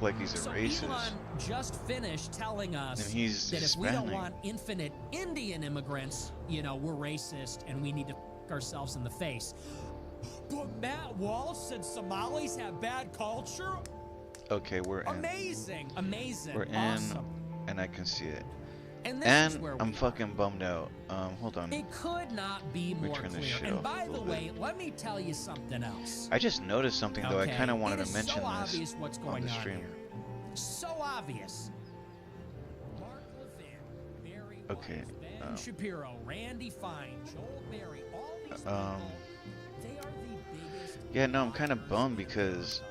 like he's a So racist, Elon just finished telling and us he's that if we don't Hispanic. want infinite Indian immigrants, you know, we're racist and we need to f ourselves in the face. But Matt Walsh said Somalis have bad culture? Okay, we're in. Amazing, amazing, We're in, awesome. and I can see it. And this is And where I'm we fucking bummed out. Hold on. It could not be Let me more turn this clear. shit And off by a the little way, bit. let me tell you something else. I just noticed something though. I kind of wanted it to is mention so obvious this what's on going the on stream. here. So obvious. Mark Levin, Barry Okay. White, Ben Shapiro, Randy Fine, Joel Berry, all these people, they are the biggest. Yeah, no, I'm kind of bummed because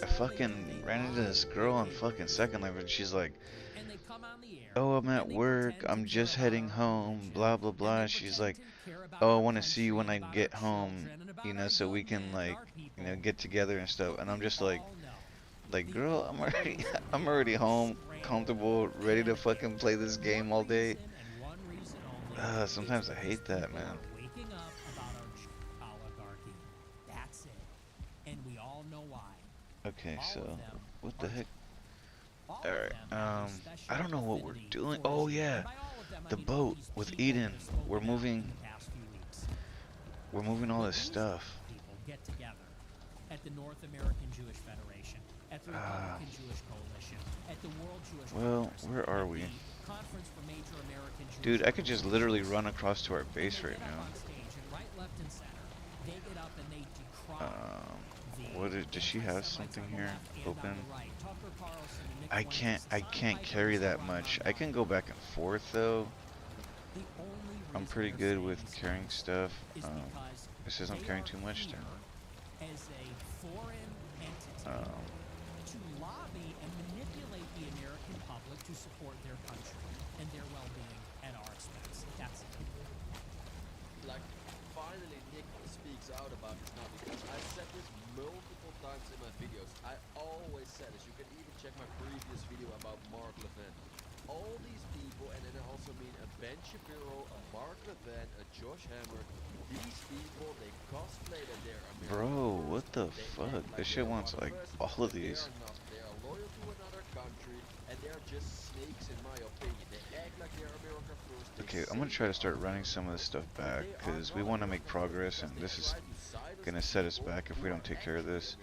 I fucking ran into this girl on fucking Second Life, and she's like, And they come on the air. "Oh, I'm at work. I'm just heading home. Blah blah blah." She's like, "Oh, I want to see you when I get home, you know, so we can like, you know, get together and stuff." And I'm just like, girl, I'm already home, comfortable, ready to fucking play this game all day. Sometimes I hate that, man. Waking up about our oligarchy. That's it. And we all know why. Okay, so what the heck? Alright, I don't know what we're doing. Oh yeah, the boat with Eden. We're moving all this stuff. People get together at the North American Jewish Federation, at the Republican Jewish Coalition, at the World Jewish Well, Congress, where are we? Conference for Major American Jewish Dude, I could just literally run across to our base right now. on stage and right, left, and center. They get up and they decry Does she have something here open? I can't carry that much. I can go back and forth though. I'm pretty good with carrying stuff. It says I'm carrying too much then. As a foreign entity to lobby and manipulate the American public to support their country and their well-being at our expense. That's it. Like, finally Nick speaks out about this now, because I said this multiple times in my videos. I always said this. You can even check my previous video about Mark Levin. All these people, and then I also mean a Ben Shapiro, a Mark Levin, a Josh Hammer, these people, they cosplay that they're American. Bro, what the fuck? This shit wants like all of these. They are loyal to another country, and they are just snakes in my opinion. They act like they're America first. Okay, I'm gonna try to start running some of this stuff back because we want to make progress, and this is gonna set us back if we don't take care of this.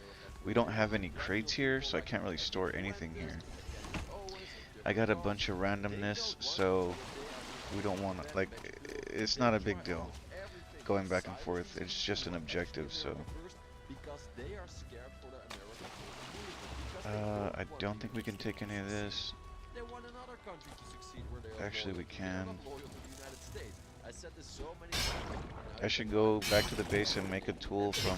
We don't have any crates here, so I can't really store anything here. I got a bunch of randomness, so we don't want to, like, it's not a big deal going back and forth. It's just an objective, so I don't think we can take any of this. Actually, we can. I should go back to the base and make a tool from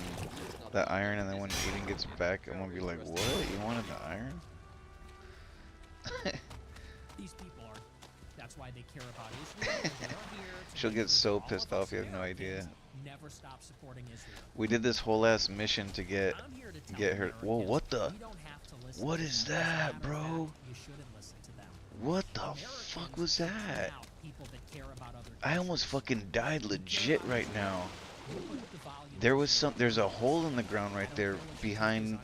the iron, and then when Aiden gets back, I'm gonna be like, what? You wanted the iron? These people are. That's why they care about Israel. She'll get so pissed off, you have no idea. Never stop supporting Israel. We did this whole ass mission to get her. Whoa, what the? What is that, bro? You shouldn't listen to them. What the fuck was that? I almost fucking died legit right now. There's a hole in the ground right there behind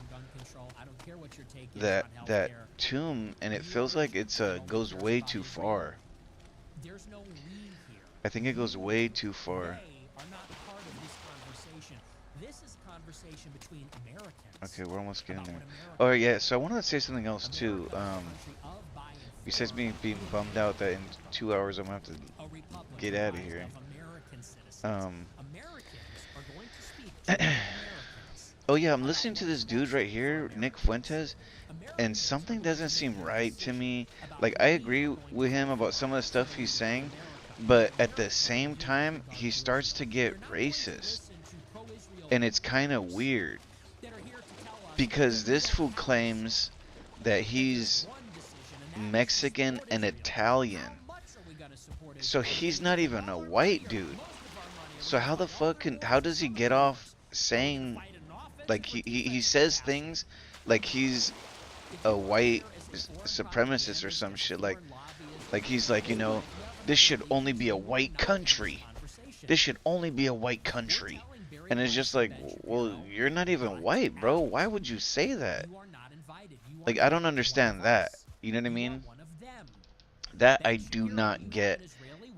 that tomb, and it feels like it's goes way too far. I think it goes way too far. Okay, we're almost getting there. Oh yeah, so I wanted to say something else too. Besides me being bummed out that in 2 hours I'm gonna have to get out of here. Oh yeah, I'm listening to this dude right here, Nick Fuentes, and something doesn't seem right to me. Like, I agree with him about some of the stuff he's saying, but at the same time, he starts to get racist. And it's kind of weird. Because this fool claims that he's Mexican and Italian. So he's not even a white dude. So how the fuck how does he get off saying, like, he says things like he's a white supremacist or some shit, like he's like, you know, this should only be a white country. This should only be a white country. And it's just like, well, you're not even white, bro. Why would you say that? Like, I don't understand that. You know what I mean? That I do not get.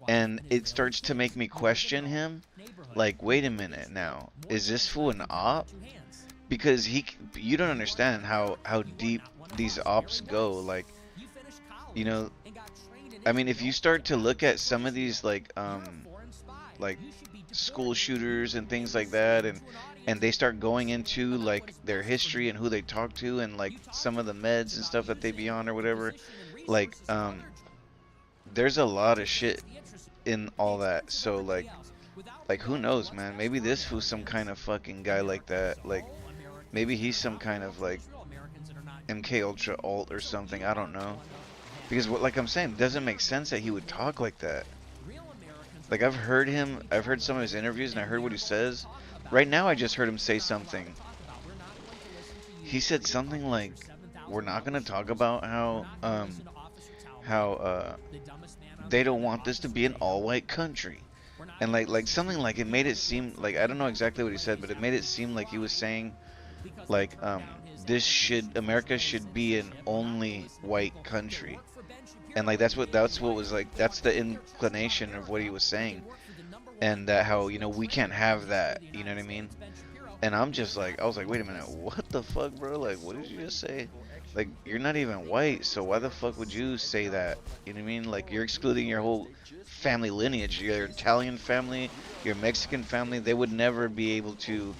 And it starts to make me question him. Like, wait a minute now. Is this fool an op? Because you don't understand how deep these ops go. You know, I mean, if you start to look at some of these like school shooters and things like that, and they start going into like their history and who they talk to and like some of the meds and stuff that they be on or whatever, like there's a lot of shit in all that. So like who knows, man? Maybe this was some kind of fucking guy like that. Like maybe he's some kind of like MK Ultra alt or something. I don't know. Because what, like I'm saying, it doesn't make sense that he would talk like that. Like I've heard some of his interviews and I heard what he says. Right now I just heard him say something. He said something like, we're not going to talk about how they don't want this to be an all-white country. And like something like it made it seem like, I don't know exactly what he said, but it made it seem like he was saying like America should be an only white country. And like that's what was like, that's the inclination of what he was saying. And that how, you know, we can't have that, you know what I mean? And I'm just like, I was like, wait a minute, what the fuck, bro? Like, what did you just say? Like, you're not even white, so why the fuck would you say that? You know what I mean? Like, you're excluding your whole family lineage. Your Italian family, your Mexican family, they would never be able to,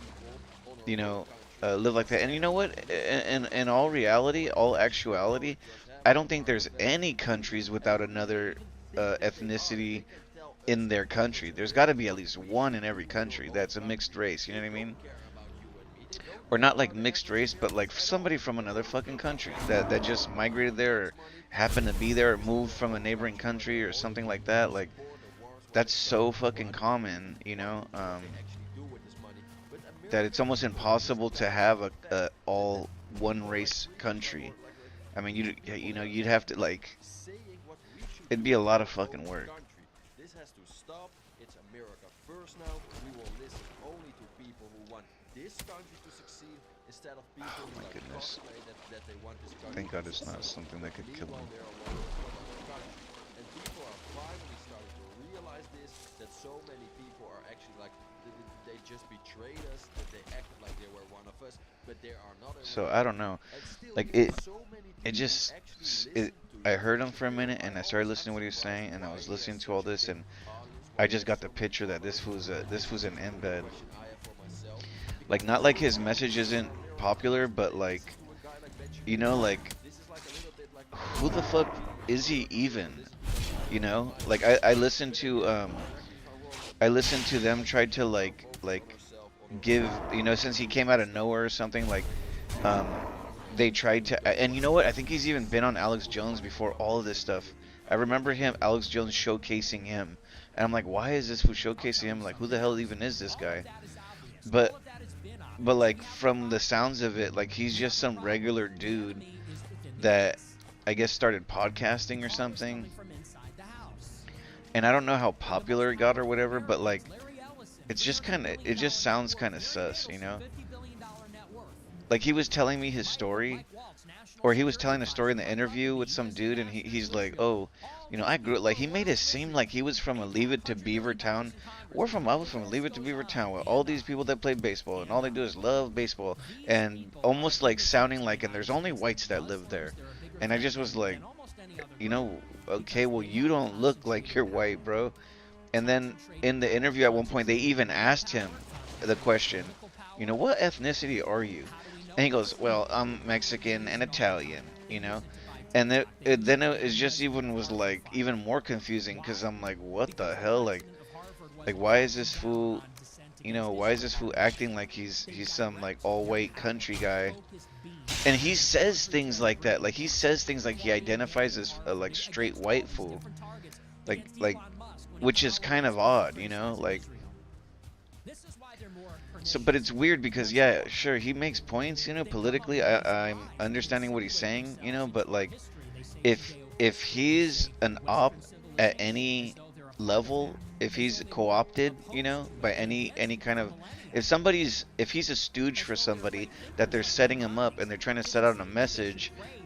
you know, live like that. And you know what? In all reality, all actuality, I don't think there's any countries without another ethnicity in their country. There's got to be at least one in every country that's a mixed race. You know what I mean? Or not like mixed race, but like somebody from another fucking country that just migrated there or happened to be there or moved from a neighboring country or something like that. Like that's so fucking common, you know, that it's almost impossible to have a all one race country. I mean, you know, you'd have to like, it'd be a lot of fucking work. This has to stop. It's America first now. We will listen only to people who want this country to succeed instead of people Oh who my like goodness. proclaim that they want this country Thank God to it's not succeed. something that could kill Meanwhile, me. they are one of the country. And people are finally starting to realize this, that so many people are actually like, they just betrayed us, that they acted like they were one of us, but they are not a So real I one. don't know. And still, Like it, so many it people just, actually it. listen to I you. heard him for a Still, minute, I and I started always listening to ask what he the was question, saying, and I why was he has listening to all such a this, big and audience, why I he just has got the so many picture that followers. this was an That's the embed. question I have for myself. Like Because not this like is his like message isn't America popular, first. but They like, listen to a guy like you Benjamin know, Franklin. like This is like a little bit like who the fuck is he America first. even? Listen to a guy You like know, Valheim like Game. I listened But to again, correct me if I'm wrong, I but listened to this is them like try being to more vocal on herself, on her give, own, you know, and since he doing came out this of stuff. nowhere or something, like And um they tried to, and you know what, I think he's even been on Alex Jones before all of this stuff. I remember him, Alex Jones, showcasing him, and I'm like, why is this who showcasing him? Like, who the hell even is this guy? But like from the sounds of it, like he's just some regular dude that I guess started podcasting or something. And I don't know how popular it got or whatever, but like it's just kind of, it just sounds kind of sus, you know? Like he was telling me his story, or he was telling a story in the interview with some dude, and he's like, oh, you know, I grew like he made it seem like he was from a Leave It to Beaver town. I was from a Leave It to Beaver town with all these people that play baseball, and all they do is love baseball, and almost like sounding like, and there's only whites that live there, and I just was like, you know, okay, well you don't look like you're white, bro. And then in the interview at one point, they even asked him the question, you know, what ethnicity are you? And he goes, well, I'm Mexican and Italian, you know? And then it just even was like even more confusing because I'm like, what the hell? Like why is this fool, you know, why is this fool acting like he's some like all white country guy? And he says things like that. Like he says things like he identifies as a like straight white fool. Like which is kind of odd, you know? Like so, but it's weird because yeah, sure, he makes points, you know, politically. I'm understanding what he's saying, you know, but like if he's an op at any level, if he's co-opted, you know, by any kind of, if he's a stooge for somebody that they're setting him up and they're trying to set out a message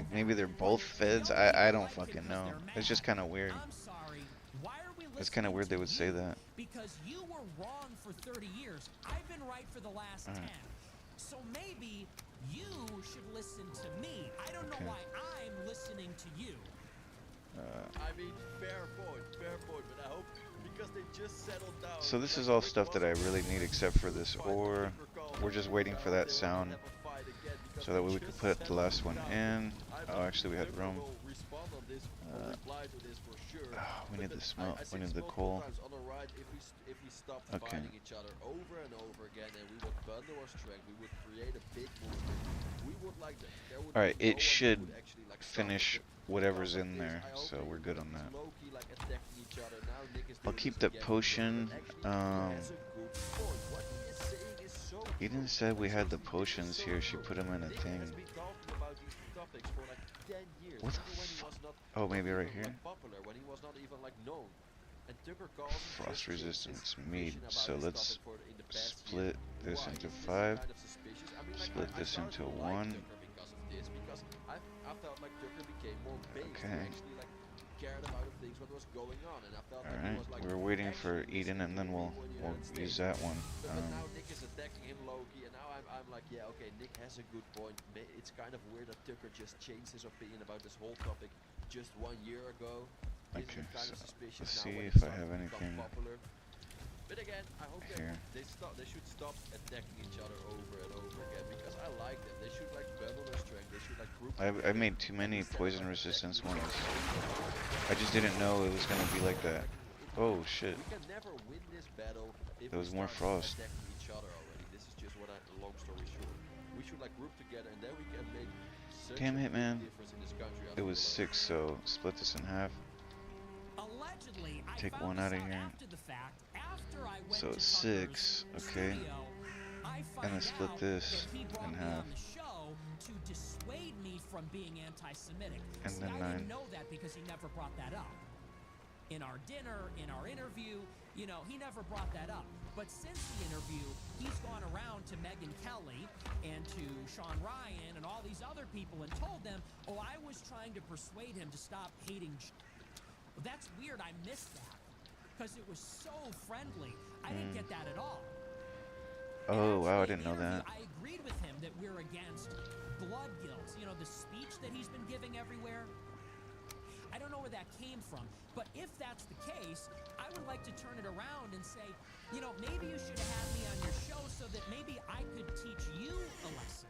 like maybe they're both feds. I don't fucking know. It's just kind of weird. I'm sorry. Why are we It's kind of listening weird to they would say you? that. Because you were wrong for 30 years. I've been right for the last 10. Alright. So maybe you should listen to me. I don't know Okay. why I'm listening to you. I mean, fair point, but I hope because they just settled down. So this like, is all Nick stuff that I wasn't really able need to except for this fight ore. Tucker Carlson, We're just and waiting I for hope that they won't sound have a fight again because so that they way we could just put the last settled one down. in. I Oh, mean, actually we had Tucker room. will respond on this or reply to this for sure. We But need the smoke. I We said need this the multiple coal. times on the right. If we stopped Okay. fighting each other over and over again, and we would bundle our strength, we would create a big movement. We would like that. There would All right, be no it one who should would actually like stop us. finish But whatever's because of in this, there, I hope so they we're good on he's that. low-key like attacking each other. Now Nick is I'll doing keep this the again, potion. but actually he has a good point. What he is saying is so Eden true. said we Like, had the seriously, this is potions so here. She true. put them in a Nick thing. has been talking about these topics for like 10 years. What the Even when he fuck? was not Oh, maybe right even, here. like, popular, when he was not even like known. And Tucker Carlson Frost just changed resistance his mead. vision about So this let's topic for in the past split year. this Why? into Isn't this 5. kind of suspicious? I mean, like, Split I this started into to like 1. Tucker because of this, because I felt like Tucker became more based. He Okay. actually like cared about the things what was going on, and I felt like he Alright, was like we're waiting for actually Eden, and then listening to we'll me when you we'll had use stage. that one. But now Nick is attacking him low-key, and now I'm like, yeah, okay, Nick has a good point. It's kind of weird that Tucker just changed his opinion about this whole topic just 1 year ago. Isn't Okay, it kind so of suspicious let's now see when if it I starts have to become anything popular? But again, I hope here. they should stop attacking each other over and over again, because I like them. They should like bundle their strength. They should like group I together. made too many Instead of, poison like, resistance attacking each ones. other. I just didn't know it was gonna be like that. Oh shit. We can never win this battle if There was we more start frost. attacking each other already. This is just what long story short. We should like group together, and then we can make such Damn a it, big man. difference in this country. I It feel was like. 6, so split this in half. Allegedly, I Take found one this out of out here. after the fact. After I went So to it's Tucker's 6, okay. studio, I And then find split out this that he brought in me half. on the show to dissuade me from being anti-Semitic. And See, then I 9. didn't know that because he never brought that up. In our dinner, in our interview, you know, he never brought that up. But since the interview, he's gone around to Megyn Kelly and to Sean Ryan and all these other people and told them, oh, I was trying to persuade him to stop hating. Well, that's weird. I missed that because it was so friendly. I didn't get that at all. Oh wow, I Actually, in didn't the know interview, that. I agreed with him that we're against blood guilds. You know, the speech that he's been giving everywhere. I don't know where that came from, but if that's the case, I would like to turn it around and say, you know, maybe you should have had me on your show so that maybe I could teach you a lesson.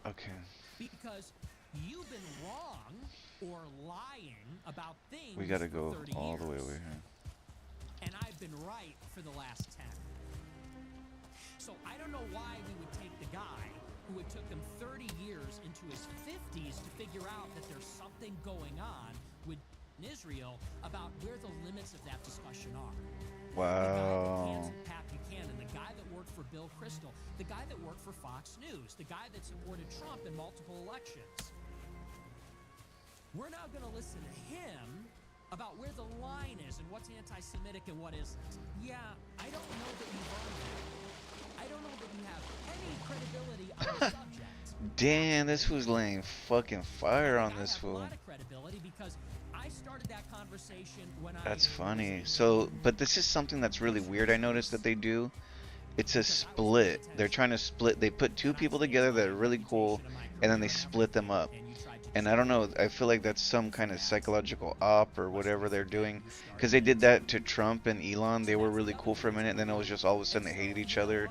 Okay. Because you've been wrong or lying about things We gotta for go 30 all years. the way over here. And I've been right for the last 10. So I don't know why we would take the guy who it took him 30 years into his 50s to figure out that there's something going on with Israel about where the limits of that discussion are. The guy that Wow. canceled Pat Buchanan, the guy that worked for Bill Kristol, the guy that worked for Fox News, the guy that supported Trump in multiple elections. We're now going to listen to him about where the line is and what's anti-Semitic and what isn't. Yeah, I don't know that you've earned that. I don't know that you have any credibility on the subject. Damn, this fool's laying fucking fire on I this have a fool. lot of credibility because I started that conversation when That's I funny. was So, but this is something that's really weird I noticed that they do. It's a split. They're trying to split. They put two people together that are really cool, and then they split them up. And I don't know, I feel like that's some kind of psychological op or whatever they're doing. Because they did that to Trump and Elon. They were really cool for a minute, and then it was just all of a sudden they hated each other.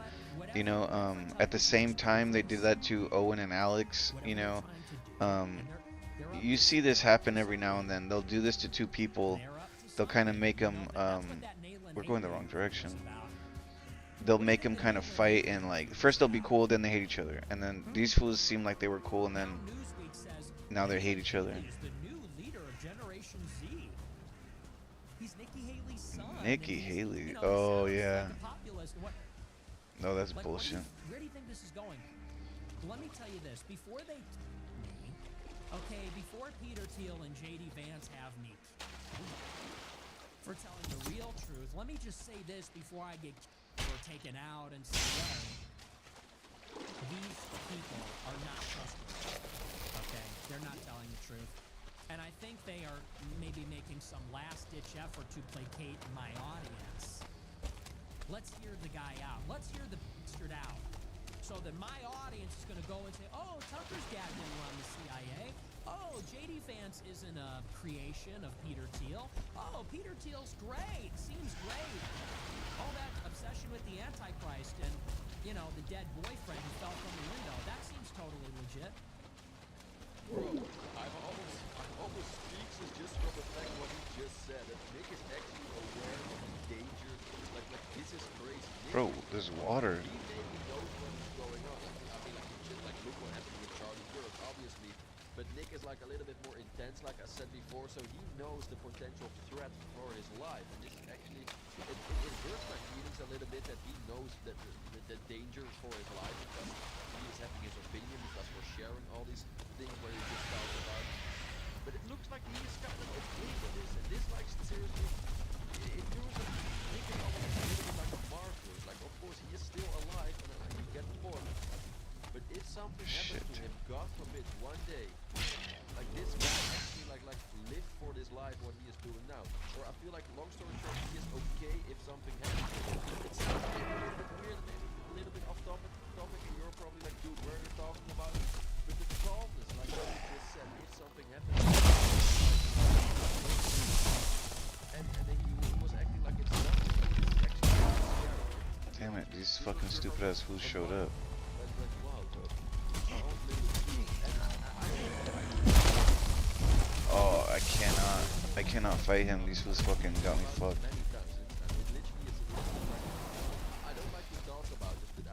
You know, at the same time they did that to Owen and Alex, you know. You see this happen every now and then. They'll do this to two people. They'll kind of make them, we're going the wrong direction. They'll make them kind of fight, and like, first they'll be cool, then they hate each other. And then these fools seem like they were cool, and then now they hate each other. He's the new leader of Generation Z. He's Nikki Haley's son. Nikki and he's, Haley. you know, Oh, he sounds yeah. like a populist. What, No, that's like, bullshit. where do you think this is going? Let me tell you this. Before they... me, okay, before Peter Thiel and J.D. Vance have me for telling the real truth, let me just say this before I get or taken out and say, well, these people are not trustworthy. Okay? They're not telling the truth. And I think they are maybe making some last-ditch effort to placate my audience. Let's hear the guy out. Let's hear the bastard out. So then my audience is going to go and say, oh, Tucker's dad didn't run the CIA. Oh, JD Vance isn't a creation of Peter Thiel. Oh, Peter Thiel's great. Seems great. All that obsession with the Antichrist and, you know, the dead boyfriend who fell from the window. That seems totally legit. Bro, I'm almost speechless just from the fact what he just said. That Nick is actually aware of the danger. Like this is crazy. Nick, Bro, there's water. he maybe knows what is going on. I mean, like, just like look what happened with Charlie Kirk, obviously. But Nick is like a little bit more intense, like I said before, so he knows the potential threat for his life. And this is actually, it hurts my feelings a little bit that he knows that the danger for his life because he is having his opinion, because we're sharing all these things where he just talks about. But it looks like he is kind of okay with this. And this, like, seriously, it feels like Nick is almost a little bit like a martyr. Like, of course, he is still alive, and you get the point. But if something happens to him, God forbid, one day, like this guy actually like live for this life what he is doing now. Or I feel like, long story short, he is okay if something happens to him. It sounds maybe a little bit weird, maybe a little bit off topic, and you're probably like, dude, where are you talking about? But the calmness, like what you just said, if something happens to him, and then he was acting like it's nothing. It's actually scary. Damn it, these fucking stupid ass fools showed up. Like, wow, bro. Oh, I cannot fight him. These fools fucking got me fucked. Many times. I don't like to talk about this, but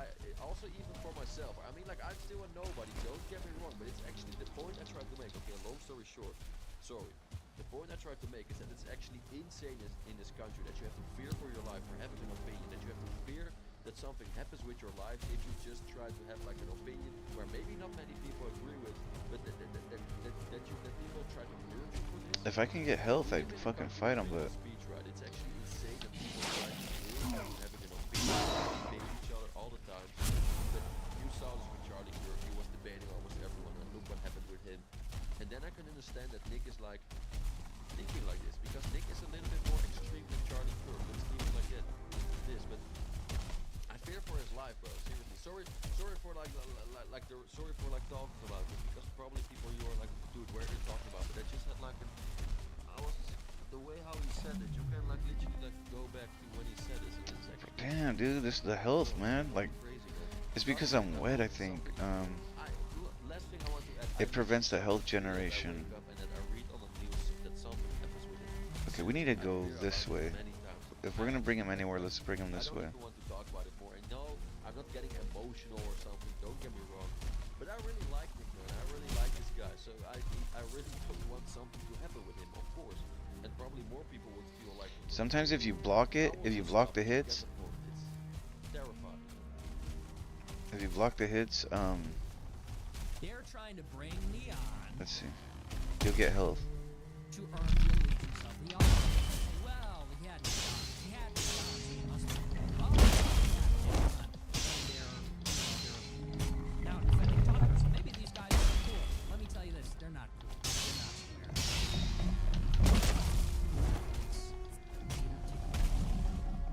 also even for myself. I mean, like, I'm still a nobody. Don't get me wrong, but it's actually the point I tried to make. Okay, long story short. Sorry. The point I tried to make is that it's actually insane in this country that you have to fear for your life for having an opinion. That you have to fear that something happens with your life if you just try to have like an opinion where maybe not many people agree with, but that people try to murder you for this. If I can get health, I'd fucking fight him, but Speech, right? It's actually insane that people try to murder you having an opinion, debate each other all the time. But you saw this with Charlie Kirk. He was debating almost everyone, and look what happened with him. And then I can understand that Nick is like thinking like this because Nick is a little bit more extreme than Charlie Kirk. Let's leave it like that. This, but I fear for his life, bro. Seriously, sorry for sorry for like talking about this because probably people you are like, dude, where are you talking about? But I just had like the way how he said it. You can like literally like go back to when he said it. It's actually damn, dude, this is the health, man. Like, crazy, bro. it's because I'm wet, I think. Last thing I want to add. It prevents the health generation. I wake up and then I read on the news that something happens with him. Okay, we need to go this way. Many times. If we're gonna bring him anywhere, let's bring him this I don't way. even want to talk about it more. And no, I'm not getting emotional or something. Don't get me wrong. But I really like Nick, man. I really like this guy. So I really don't want something to happen with him, of course. And probably more people would feel like. Sometimes if you block it, if you block the hits, it's terrifying. if you block the hits, They're trying to bring me on let's see, you'll get health. to earn the allegiance of the other. Well, he had to stop. He had to stop. So he must have. Oh, now defending Tucker. So maybe these guys are cool. Let me tell you this: they're not cool. They're not square.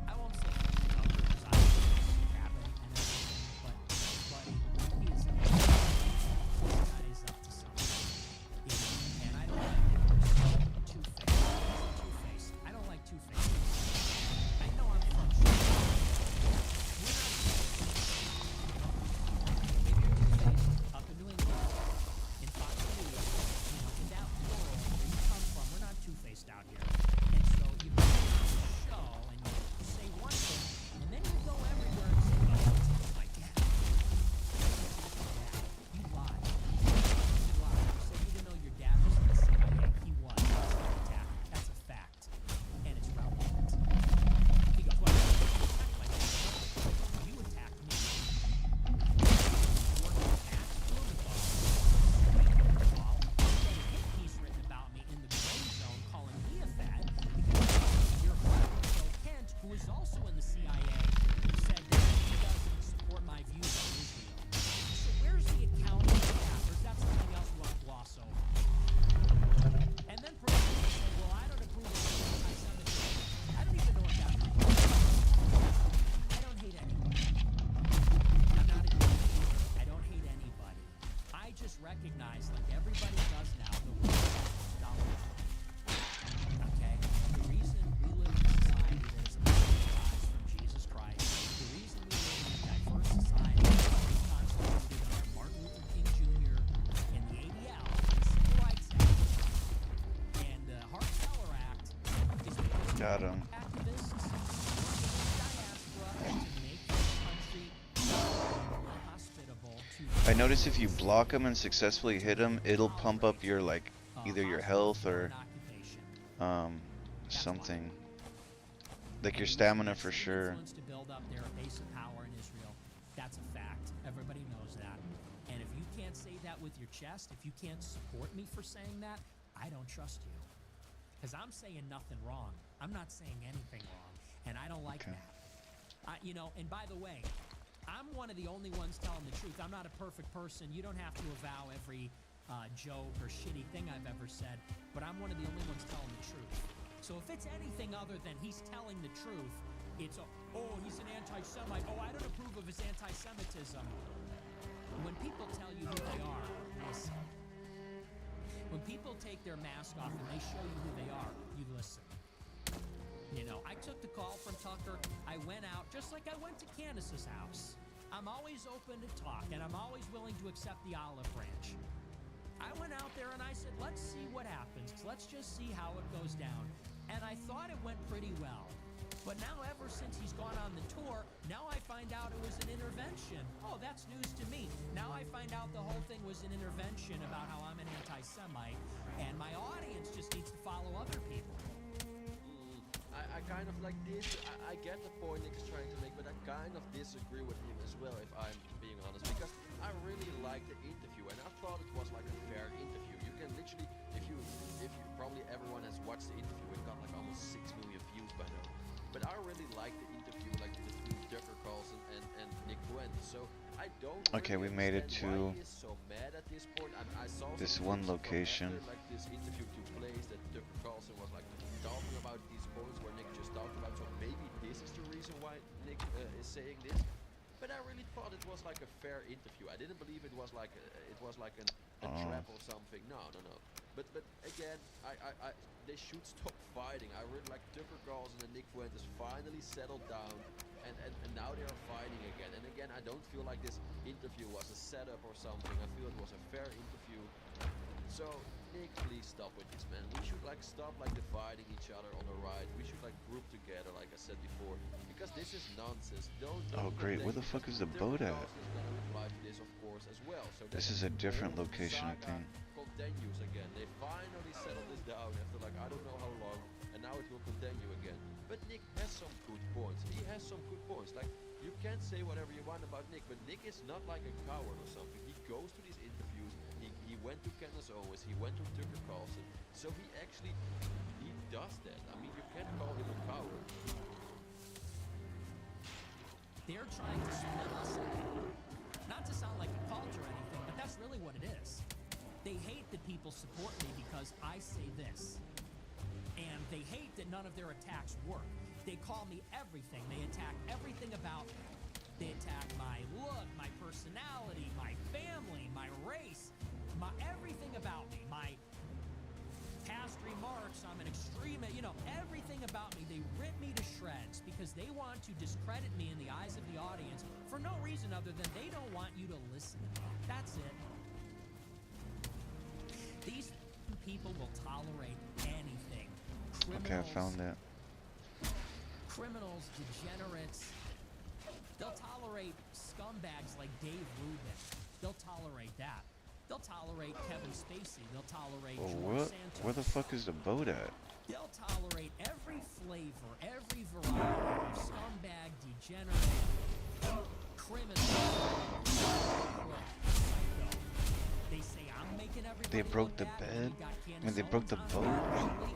I won't say Tucker because I happen and everything, but he is. This guy is up to something. And I don't like Two-Face. I don't like Two-Face. just recognize, like everybody does now, the world is dollar. Okay? The reason we live in a society that is baptized from Jesus Christ, the reason we live in a diverse society that is constituted under Martin Luther King Jr. and the ADL, the Civil Rights Act, and the Hart-Teller Act, is because Got him. activists working in the diaspora to make this country more hospitable to I notice if you block him and successfully hit him, it'll pump up your like either your health or occupation. something. Like your stamina for sure. Influence to build up their base of power in Israel. That's a fact. Everybody knows that. And if you can't say that with your chest, if you can't support me for saying that, I don't trust you. Because I'm saying nothing wrong. I'm not saying anything wrong. And I don't like Okay. that. You know, and by the way, I'm one of the only ones telling the truth. I'm not a perfect person. You don't have to avow every joke or shitty thing I've ever said, but I'm one of the only ones telling the truth. So if it's anything other than he's telling the truth, it's, oh, he's an anti-Semite. Oh, I don't approve of his anti-Semitism. When people tell you who they are, listen. When people take their mask off and they show you who they are, you listen. You know, I took the call from Tucker. I went out, just like I went to Candace's house. I'm always open to talk, and I'm always willing to accept the olive branch. I went out there and I said, let's see what happens. Let's just see how it goes down. And I thought it went pretty well. But now, ever since he's gone on the tour, now I find out it was an intervention. Oh, that's news to me. Now I find out the whole thing was an intervention about how I'm an anti-Semite, and my audience just needs to follow other people. I kind of like this. I get the point Nick is trying to make, but I kind of disagree with him as well, if I'm being honest, because I really liked the interview, and I thought it was like a fair interview. You can literally, if you probably everyone has watched the interview, it got like almost 6 million views by now. But I really liked the interview, like between Tucker Carlson and Nick Fuentes. So I don't. Okay, really we made it understand why to he is so mad at this point. I saw this some one clips from location. after, like this interview took place, that Tucker Carlson was like talking about these points where Nick just talked about. So maybe this is the reason why Nick is saying this. But I really thought it was like a fair interview. I didn't believe it was like a trap or something. No. But again, they should stop fighting. I really like Tucker Carlson and Nick Fuentes finally settled down, and now they are fighting again. And again, I don't feel like this interview was a setup or something. I feel it was a fair interview. So Nick, please stop with this, man. We should like stop like dividing each other on the right. We should like group together, like I said before, because this is nonsense. Don't. Oh great, where the fuck is the boat at? This, of course, as well. So This is a different location, I think. Continues again. They finally settled this down after like I don't know how long, and now it will continue again. But Nick has some good points. He has some good points. Like, you can't say whatever you want about Nick, but Nick is not like a coward or something. He goes to these interviews. He went to Candace Owens. He went to Tucker Carlson. So he does that. I mean, you can't call him a coward. They're trying to split us up. Not to sound like a cult or anything, but that's really what it is. They hate that people support me because I say this. And they hate that none of their attacks work. They call me everything. They attack everything about me. They attack my look, my personality, my family, my race, everything about me. My past remarks, I'm an extremist, you know, everything about me. They rip me to shreds because they want to discredit me in the eyes of the audience for no reason other than they don't want you to listen to me. That's it. These people will tolerate anything. Criminals, Okay, I found it. criminals, degenerates. They'll tolerate scumbags like Dave Rubin. They'll tolerate that. They'll tolerate Kevin Spacey. They'll tolerate Oh, George what? Santos. Where the fuck is the boat at? They'll tolerate every flavor, every variety of scumbag, degenerate, criminal, crook, psycho. They say I'm making everybody They broke look the bad, bed? and we got I mean, Candace they broke the Owens boat? on there.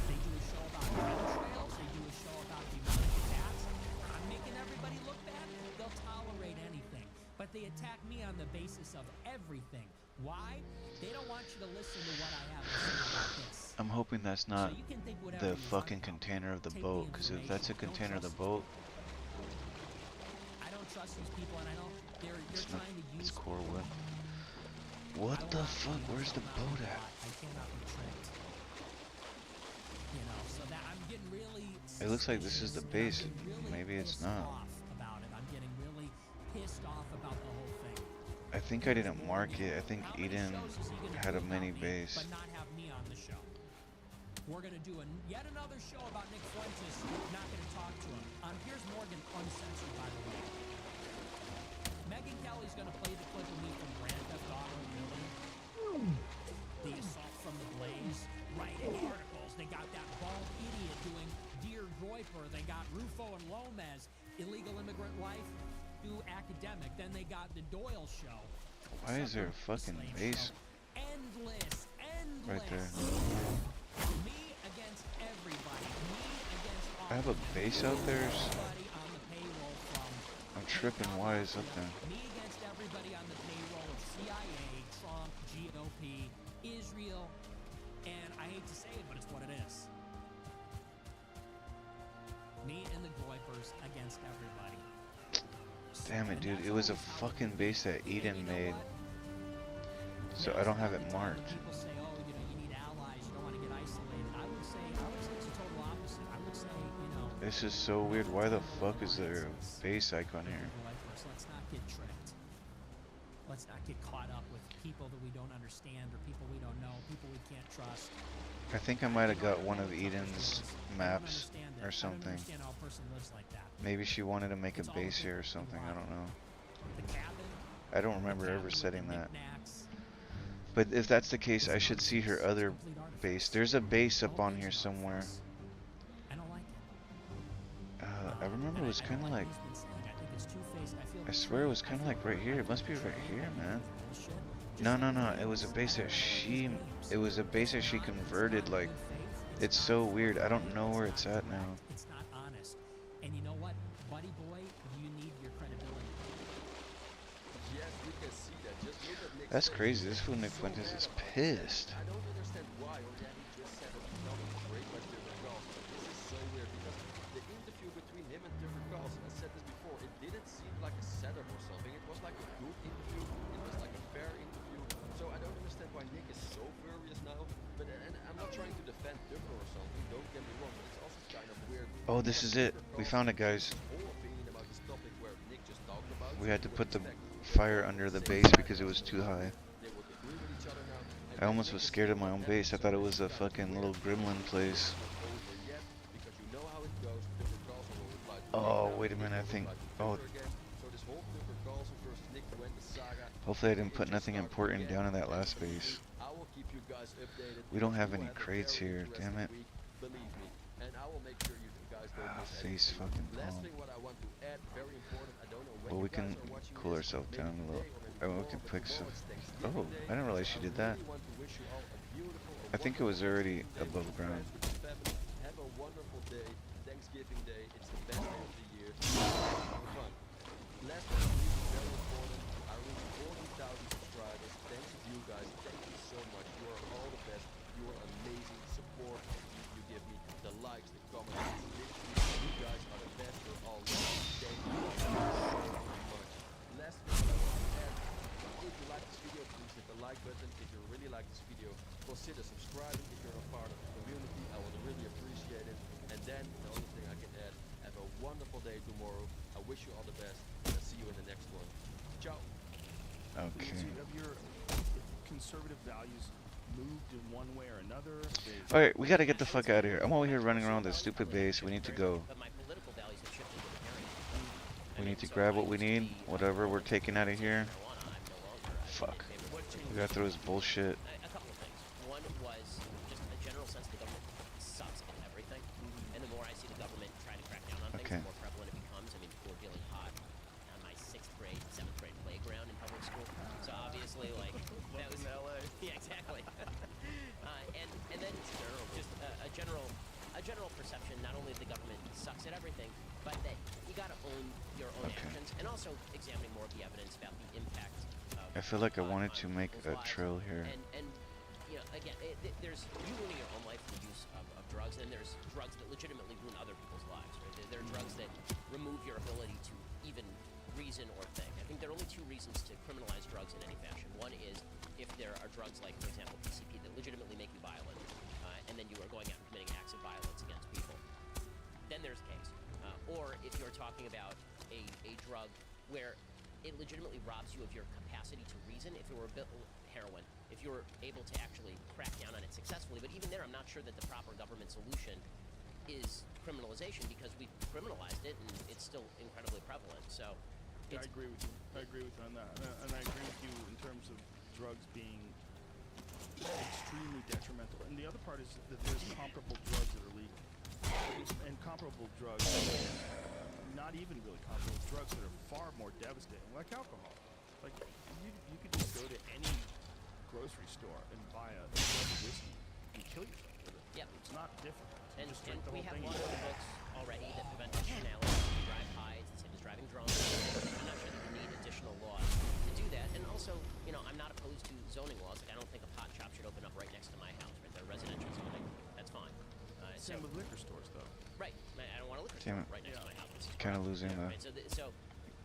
They do a show about chemtrails. They do a show about the amount of cats. I'm making everybody look bad. They'll tolerate anything. But they attack me on the basis of everything. Why? They don't want you to listen to what I have to say about this. I'm hoping that's not So you can think whatever the you fucking want about container of the Take boat, because if that's a information. Don't container of the trust boat, I don't trust these people, and I know they're it's not, trying to use it's core wood. What I will the not fuck? be Where's the somehow boat at? bought. I cannot be tricked. You know, so that I'm getting really It looks like this is the suspicious, and I'm base. getting really Maybe it's pissed not. off about it. I'm getting really pissed off about the whole thing. I think I Here's didn't Morgan. mark it. I think How many Eden shows is he gonna had do a mini about me, base. but not have me on the show? We're gonna do yet another show about Nick Fuentes. Not gonna talk to him. Here's Morgan uncensored, by the way. Megan Kelly's gonna play the clip of me from Grand Theft Auto, really. The assault from the Blaze. Writing articles. They got that bald idiot doing Dear Groiper. They got Rufo and Lomez. Illegal Immigrant Life. Do academic. Then they got the Doyle Show. Why is there a fucking base Endless. right there? Me against everybody. Me against all. I have a base out there. Everybody on the payroll from. I'm tripping. Why is up there? Me against everybody on the payroll of CIA, Trump, GOP, Israel, and I hate to say it, but it's what it is. Me and the Groipers against everybody. Damn it, dude. It was a fucking base that Eden made. So I don't have it marked. People say, oh, you know, you need allies, you don't want to get isolated. I would say it's the total opposite. I would say, you know. This is so weird. Why the fuck is there a base icon here? Let's not get tricked. Let's not get caught up with people that we don't understand or people we don't know, people we can't trust. I think I might have got one of Eden's maps or I don't something. understand how a person lives like that. Maybe she wanted to make a It's all base here or just something. I don't know. The cabin. I don't remember the ever cabin with setting the that. knickknacks. But if that's the case, I should see her other base. There's a base up on here somewhere. I don't like it. I remember it was kind of like, I swear it was kind of like right here. It must be right here, man. No, no, no. It was a base that she converted. Like, it's so weird. I don't know where it's at now. It's not honest. And you know what, buddy boy, you need your credibility. Yes, we can see that. Just look at Nick's That's face. crazy. This fool Nick Fuentes is pissed. I don't understand why, or that he just said that he felt betrayed by Tucker Carlson. This is so weird because the interview between him and Tucker Carlson, I said this before, it didn't seem like a setup or something. It was like a good interview. It was like a fair interview. So I don't understand why Nick is so furious now. But and I'm not trying to defend Tucker or something. Don't get me wrong, but it's also kind of weird. Oh, this is it. We found it, guys. Whole opinion about this topic where Nick just talked about. We had to put the fire under the base because it was too high. They would agree with each other now. I almost was scared of my own base. I thought it was a fucking little gremlin place. Oh, wait a minute. I think. Oh. Hopefully I didn't put nothing important down in that last base. We don't have any crates here. Damn it. Face fucking palm. Well, we can cool ourselves down a little. Oh, we can pick some. Oh, I didn't realize she did that. I think it was already above ground. Have a wonderful day. Thanksgiving Day. It's the best day of the year. Have fun. Last but not least, very important. I reached 40,000 subscribers. Thanks to you guys. Thank you so much. You are all the best. You are amazing. Support you give me. The likes, the comments. Literally, you guys are the best. You're all love. Thank you so much. Last but not least, if you like this video, please hit the like button. If you really like this video, consider subscribing if you're a part of the community. I would really appreciate it. And then the only thing I can add, have a wonderful day tomorrow. I wish you all the best, and I'll see you in the next one. Ciao. Okay. Have your conservative values moved in one way or another? Alright, we gotta get the fuck out of here. I'm over here running around this stupid base. We need to go. But my political values have shifted to the We need to grab what we need. Whatever we're taking out of here. marijuana. I'm no longer Fuck. We gotta throw this bullshit. a couple of things. One was just a general sense the government sucks at everything. And the more I see the government try to crack down on things, Okay. the more prevalent it becomes. I mean, people are feeling hot on my 6th grade, 7th grade playground in public school. So obviously, like, that was LA. Yeah, exactly. And then just a general perception, not only that the government sucks at everything, but that you gotta own your own Okay. actions, and also examining more of the evidence about the impact of I feel like I wanted to make a lives. trail here. And you know, again, there's you ruining your own life for the use of drugs, and there's drugs that legitimately ruin other people's lives, right? There are drugs that remove your ability to even reason or think. I think there are only two reasons to criminalize drugs in any fashion. One is if there are drugs like, for example, PCP that legitimately make you violent, and then you are going out and committing acts of violence against people, then there's a case. Or if you're talking about a drug where it legitimately robs you of your capacity to reason, if it were heroin, if you were able to actually crack down on it successfully. But even there, I'm not sure that the proper government solution is criminalization, because we've criminalized it and it's still incredibly prevalent. So I agree with you. I agree with you on that. And I agree with you in terms of drugs being extremely detrimental. And the other part is that there's comparable drugs that are legal. And comparable drugs, not even really comparable, drugs that are far more devastating, like alcohol. Like, you could just go to any grocery store and buy a jug of whiskey and kill yourself with it. Yep. It's not different. And, Just drink the we whole have thing. laws in the books already that prevent externalities. If you drive high, it's the same as driving drunk. I'm not sure that you need additional laws to do that. And also, I'm not opposed to zoning laws. Like, I don't think a pot shop should open up right next to my house, right there, residential zoning. That's fine. Same with liquor stores, though. Right. I don't want a liquor Damn store it. right next to my house. Kind of losing the Right. So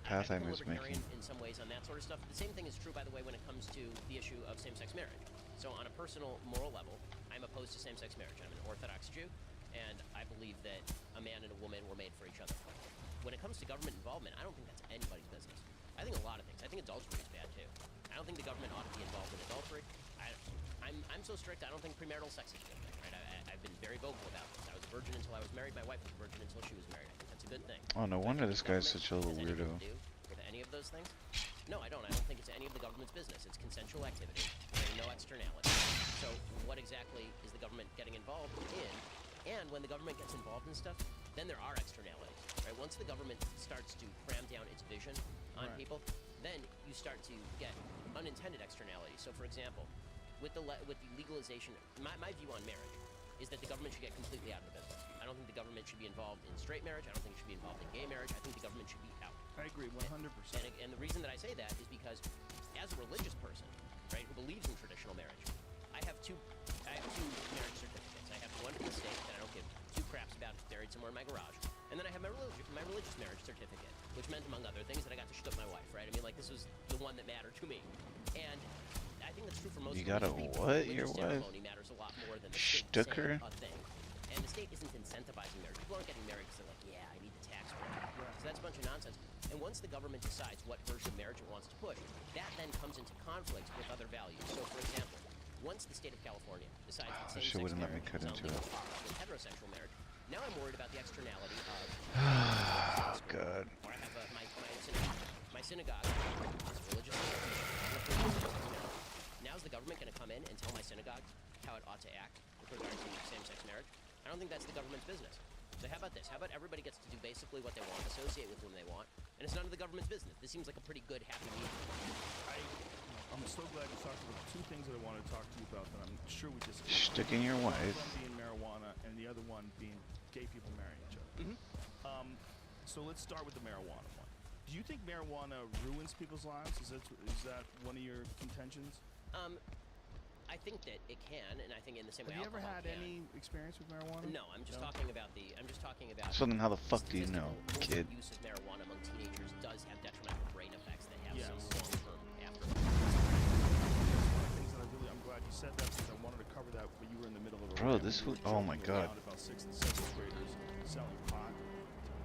path I I'm a was libertarian making. in some ways on that sort of stuff. The same thing is true, by the way, when it comes to the issue of same-sex marriage. So on a personal, moral level, I'm opposed to same-sex marriage. I'm an Orthodox Jew, and I believe that a man and a woman were made for each other. When it comes to government involvement, I don't think that's anybody's business. I think a lot of things. I think adultery is bad, too. I don't think the government ought to be involved in adultery. I'm so strict, I don't think premarital sex is a good thing, right? I've been very vocal about this. I was a virgin until I was married. My wife was a virgin until she was married. I think that's a good thing. Oh, no But I wonder think this the guy's government such a little has anything weirdo. to do with any of those things? No, I don't. I don't think it's any of the government's business. It's consensual activity. There's no externality. So what exactly is the government getting involved in? And when the government gets involved in stuff, then there are externalities, right? Once the government starts to cram down its vision on people, then you start to get unintended externalities. So, for example, with the legalization, my view on marriage is that the government should get completely out of the business. I don't think the government should be involved in straight marriage. I don't think it should be involved in gay marriage. I think the government should be out. I agree 100%. And the reason that I say that is because, as a religious person, right, who believes in traditional marriage, I have two marriage certificates. I have one from the state that I don't give two craps about. It's buried somewhere in my garage. And then I have my religious marriage certificate, which meant, among other things, that I got to shtuck my wife, right? I mean, like, this was the one that mattered to me. And I think that's true for most You gotta religious people. what? Religious Your wife? ceremony matters a lot more than the state Shtuck her? saying a thing. And the state isn't incentivizing marriage. People aren't getting married because they're like, yeah, I need the tax break. So that's a bunch of nonsense. And once the government decides what version of marriage it wants to push, that then comes into conflict with other values. So, for example, once the state of California decides that This shit same-sex wouldn't let me marriage cut is into illegal it. with heterosexual marriage, now I'm worried about the externality of Oh, God. or I have my synagogue is a religious institution. Now is the government going to come in and tell my synagogue how it ought to act with regard to same-sex marriage? I don't think that's the government's business. So how about this? How about everybody gets to do basically what they want, associate with whom they want, and it's none of the government's business? This seems like a pretty good, happy medium. I'm so glad you talked about two things that I want to talk to you about that I'm sure we disagree. Sticking your One wife. being marijuana, and the other one being gay people marrying each other. So let's start with the marijuana one. Do you think marijuana ruins people's lives? Is that one of your contentions? I think that it can, and I think in the same way Have you ever alcohol had can. any experience with marijuana? No, I'm just No? talking about the. I'm just talking about. So then how the fuck do you know, statistical kid? Use of marijuana among teenagers does have detrimental brain effects that have Yes. some long-term aftereffects. One of the things that I'm glad you said that because I wanted to cover that, but you were in the middle of a Bro, rant this when you would- were oh my joking God. around about 6th and 7th graders selling pot.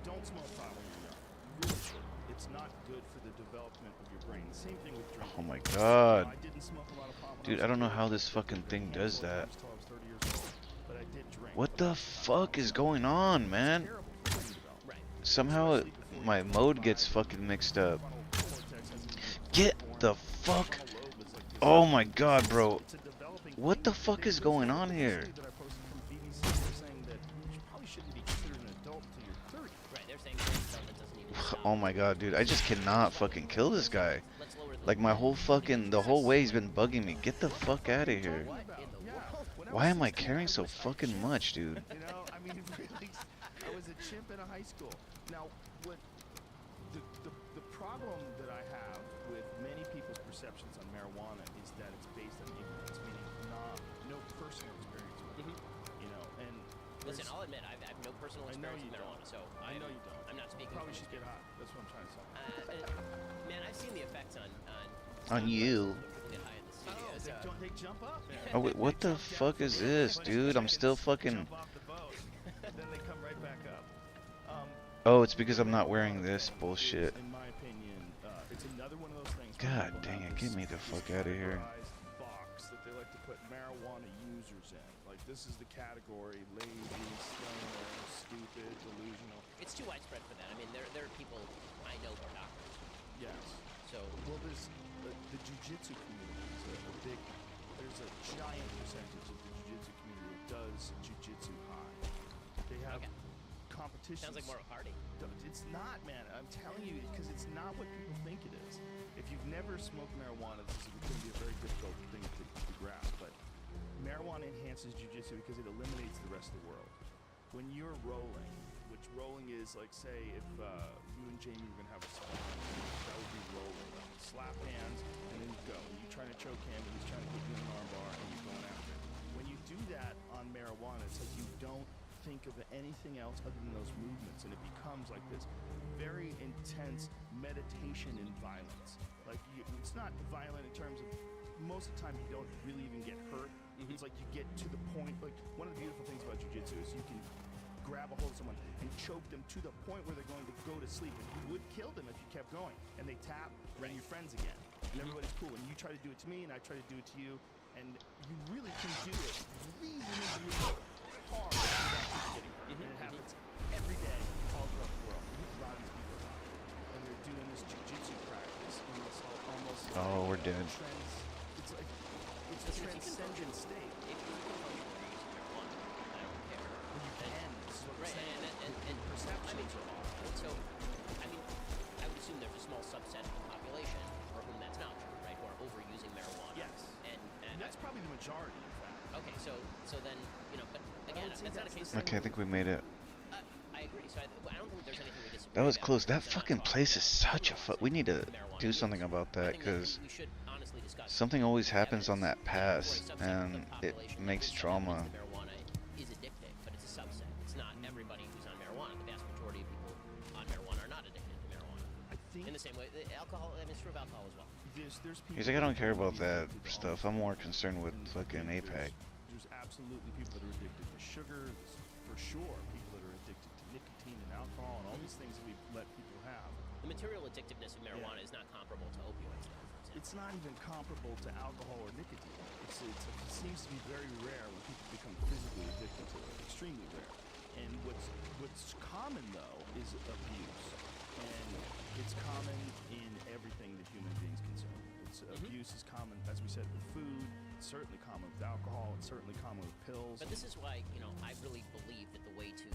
Don't smoke pot when you're young. You really should. It's not good for the development of your brain. Same thing with drinking. Oh my You know, God. I didn't smoke a lot of pot when Dude, was I don't a know kid. how this fucking thing does that. Until I was 30 years old. But I did drink. What a the lot of times fuck when I is was going on, young. man? It's terrible for brain development. Right. Somehow Especially before my you're mode 25, gets your fucking mixed up. frontal cortex hasn't even Get formed. the Your fuck. frontal lobe is like this. Oh my God, bro. It's a developing What thing. the fuck There is was going one on here? study that I posted from BBC saying that you probably shouldn't be considered an adult until you're 30. Right. They're saying brain development doesn't even stop. Oh my God, dude. I just cannot fucking kill this guy. Let's lower the Like my whole fucking, the whole way he's been bugging me. Get the fuck out of here. What in the world? When Why was am I 16, caring so was a fucking chimp. much, dude? You know, I mean, really, I was a chimp in a high school. Now, what the problem that I have with many people's perceptions on marijuana is that it's based on ignorance, meaning no personal experience with it. You know, and Listen, there's- I'll admit I have no personal I know experience you with marijuana, don't. so I know you don't. I'm not speaking. probably from should get high. That's what I'm trying to say. Man, I've seen the effects on On you. people get high in the studio. Oh, So jump up. Oh, wait, what the fuck is this, dude? I'm still fucking... Jump off the boat, and then they come right back up. Oh, it's because I'm not wearing this bullshit. In my opinion, it's another one of those things. God dang it, get me the fuck out of here. Box that they like to put marijuana users in. Like, this is the category: lazy, stoner, stupid, delusional. It's too widespread for that. I mean, there are people I know who are doctors. Yes. So Well, there's the jiu-jitsu community is a big. There's a giant percentage of the jiu-jitsu community that does jiu-jitsu high. They have Okay. competitions. sounds like more of a party. It's not, man. I'm telling you, because it's not what people think it is. If you've never smoked marijuana, this is going to be a very difficult thing to grasp. But marijuana enhances jiu-jitsu because it eliminates the rest of the world. When you're rolling, which rolling is like, say, if you and Jamie were going to have a slap, that would be rolling. Slap hands, and then you go. You try to choke him, and he's trying to put you in an arm bar, and you're going after it. When you do that on marijuana, it's like you don't think of anything else other than those movements, and it becomes like this very intense meditation in violence. Like, it's not violent in terms of, most of the time you don't really even get hurt. It's like you get to the point, like, one of the beautiful things about jiu-jitsu is you can grab a hold of someone and choke them to the point where they're going to go to sleep. And you would kill them if you kept going. And they tap, and you're friends again. And everybody's cool. And you try to do it to me, and I try to do it to you. And you really can do it reasonably hard without people getting hurt. And it happens every day all throughout the world. A lot of these people are dying. And they're doing this jiu-jitsu practice in this almost Oh, we're dead. it's like, it's a transcendent state. If you can function where you're using marijuana, I don't care. When you can, this is what we're Right, saying. and Perceptions are off. so, I mean, I would assume there's a small subset of the population for whom that's not true, right? Who are overusing marijuana. Yes. And That's probably the majority, in fact. okay, so then, you know, but again, would say that's not a that's case. the Okay, I think we made it. I agree. So I don't think there's anything we disagree. That was about. close. That It's not fucking about place is such a criminals We need to marijuana do use. something about I that, think because we should honestly discuss something always happens on that evidence pass, for a subset of the and it population that makes gives some evidence trauma. that marijuana is addictive, but it's a subset. It's not everybody who's on marijuana. The vast majority of people on marijuana are not addicted to marijuana. I think In the same way, alcohol, I mean, it's true of alcohol as well. there's people. He's like, I don't care about who are that addicted to stuff. all I'm more these concerned with things. fucking APAC. There's absolutely people that are addicted to sugar, for sure. People that are addicted to nicotine and alcohol and all these things that we let people have. The material addictiveness of marijuana is not comparable to opioids, though, for example. It's not even comparable to alcohol or nicotine. It seems to be very rare when people become physically addicted to it. Extremely rare. And what's common though is abuse, and it's common in everything that human beings consume. Abuse is common, as we said, with food. It's certainly common with alcohol. It's certainly common with pills. But this is why, you know, I really believe that the way to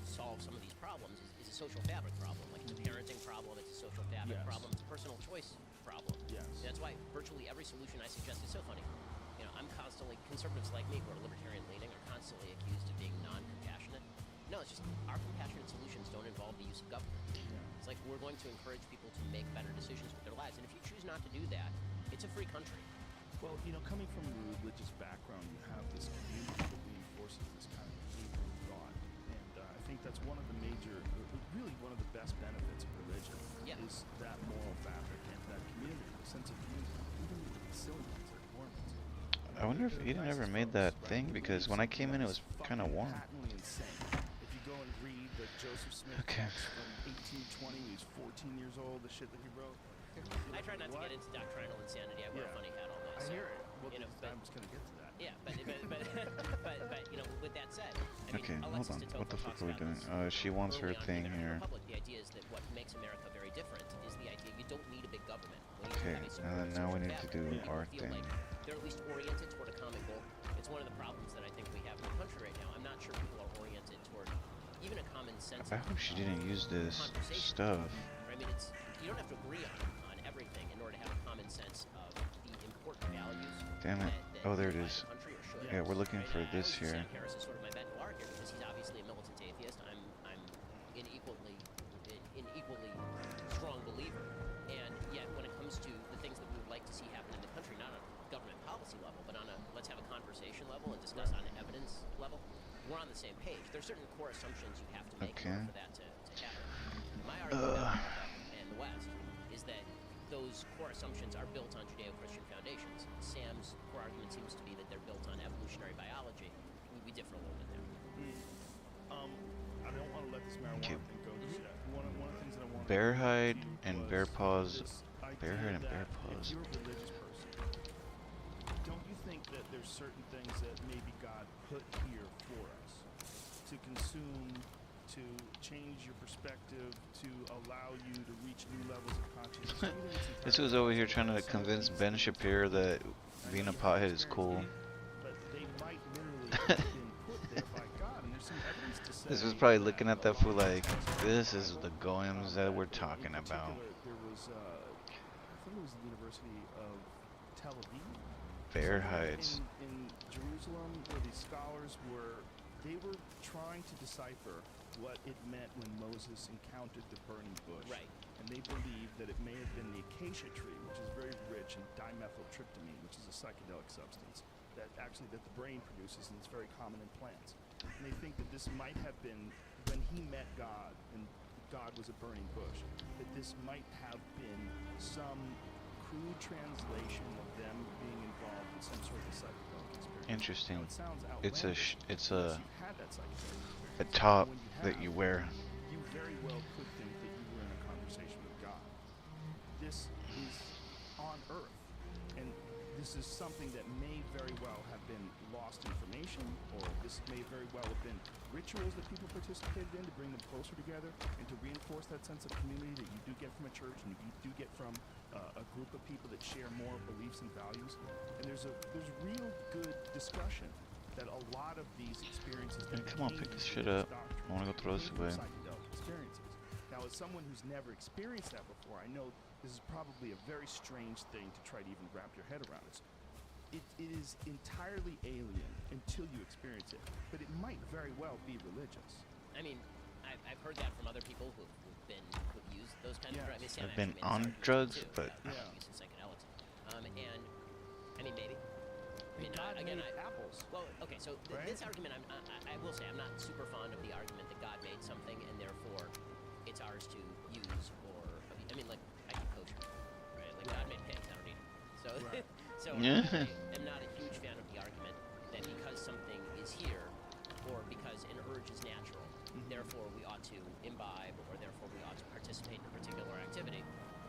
solve some of these problems is a social fabric problem. Like it's a parenting problem, it's a social fabric Yes. problem, it's a personal choice problem. Yes. That's why virtually every solution I suggest is so funny. You know, I'm constantly, conservatives like me who are libertarian leaning are constantly accused of being non-compassionate. No, it's just our compassionate solutions don't involve the use of government. It's like we're going to encourage people to make better decisions with their lives. And if you choose not to do that, it's a free country. Well, you know, coming from a religious background, you have this community that reinforces this kind of behavior and thought. And I think that's one of the major, really one of the best benefits of religion is that moral fabric and that community, the sense of community. Even the silly ones like Mormons. I wonder if Eden ever made that thing, because when I came in, it was kind of warm. Patently insane. If you go and read the Joseph Smith Okay. books from 1820, when he was 14 years old, the shit that he wrote. I try not to get into doctrinal insanity. I wear a funny hat all day. I So, hear it. Well, you know, I'm just going to get to that. yeah, but you know, with that said, I mean, Okay, hold Alexis on. de What the Tocqueville fuck talks are we about doing? this She wants her early on in thing the American here. Republic. The idea is that what makes America very different is the idea you don't need a big government. When you Okay, have a and then now we need to do people our feel thing. like they're at least oriented toward a common goal. It's one of the problems that I think we have in the country right now. I'm not sure people are oriented toward even a common sense. I hope she didn't use this conversation. stuff. I mean, you don't have to agree on everything in order to have a common sense of the important values. Damn it. that Oh, there it unify is. the country or should. Yeah, we're looking Right? for I this always use here. Sam Harris is sort of my mentor here because he's obviously a militant atheist. I'm an equally strong believer, and yet when it comes to the things that we would like to see happen in the country, not on a government policy level, but on a let's have a conversation level and discuss on an evidence level, we're on the same page. There's certain core assumptions you have to make in order for that to happen. My argument about America and the West is that those core assumptions are built on Judeo-Christian foundations. Sam's core argument seems for a little bit there. I don't want to let this marijuana Okay. thing go just yet. One of the things that I wanted Bear to hide bring up to and you bear was paws. this Bear idea hide and bear that paws. if you're a religious person, don't you think that there's certain things that maybe God put here for us to consume, to change your perspective, to allow you to reach new levels of consciousness? Do you think it's This entirely was over here possible trying to that some of convince these Ben things Shapiro that I know being a you haven't pothead is experienced cool. them, but they might literally have been put there by God, and there's some evidence to say This was probably that looking at a that lot fool of the like, texts in this is Bible, the goems that we're in talking about. particular, there was, I think it was the University of Tel Aviv, Bear somewhere hides. in Jerusalem, where these scholars they were trying to decipher what it meant when Moses encountered the burning bush. Right. And they believed that it may have been the acacia tree, which is very rich in dimethyltryptamine, which is a psychedelic substance that the brain produces, and it's very common in plants. And they think that this might have been when he met God, and God was a burning bush, that this might have been some crude translation of them being involved in some sort of psychedelic experience. Interesting. Now, it sounds It's outlandish it's unless a you've had that psychedelic experience. a top When you that have, you wear. you very well could think that you were in a conversation with God. This is on Earth, and this is something that may very well have been lost information, or this may very well have been rituals that people participated in to bring them closer together and to reinforce that sense of community that you do get from a church and you do get from a group of people that share more beliefs and values. And there's real good discussion that a lot of these experiences that Come on, came pick this from shit up. doctrine I wanna go throw this came from away. psychedelic experiences. Now, as someone who's never experienced that before, I know this is probably a very strange thing to try to even wrap your head around. It is entirely alien until you experience it, but it might very well be religious. I mean, I've heard that from other people who've used those kind of drugs. I mean, Sam I've been actually made on this argument drugs, too, but about using psychedelics. And I mean, maybe. I mean, God again, made apples. well, okay. So Right? this argument, I will say, I'm not super fond of the argument that God made something and therefore it's ours to use or abuse. I mean, like I eat kosher, right? Like God made pigs, I don't eat them. So, Right. so Yeah. I am not a huge fan of the argument that because something is here or because an urge is natural, therefore we ought to imbibe or therefore we ought to participate in a particular activity.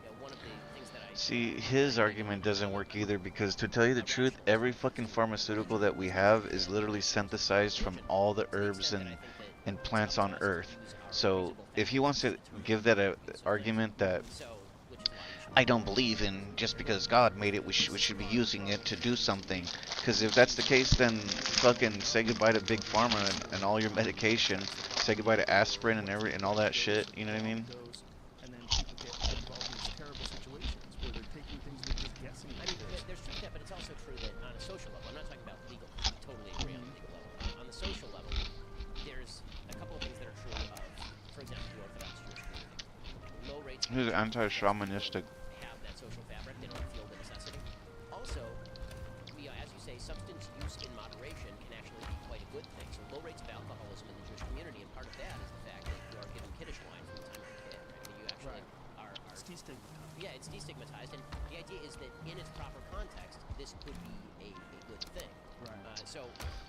You know, one of the things that I see, his argument doesn't work either because to tell you the truth, every fucking pharmaceutical that we have is literally synthesized from all the herbs and plants on Earth. So if he wants to give that a argument that I don't believe in just because God made it, we should be using it to do something. Because if that's the case, then fucking say goodbye to Big Pharma and all your medication. Say goodbye to aspirin and all that shit. You know what I mean? And then people get involved in these terrible situations where they're taking things and they're just guessing. I mean, there's truth to that, but it's also true that on a social level, I'm not talking about legal, I totally agree on the legal level. On the social level, there's a couple of things that are true of, for example, the Orthodox Jewish community. Low rates of He's anti-shamanistic. have that social fabric, they don't feel the necessity. Also, as you say, substance use in moderation can actually be quite a good thing. So low rates of alcoholism in the Jewish community, and part of that is the fact that you are given Kiddush wine from the time you're a kid, right? That you actually are It's destigmatized. yeah, it's destigmatized, and the idea is that in its proper context, this could be a good thing. Right. So,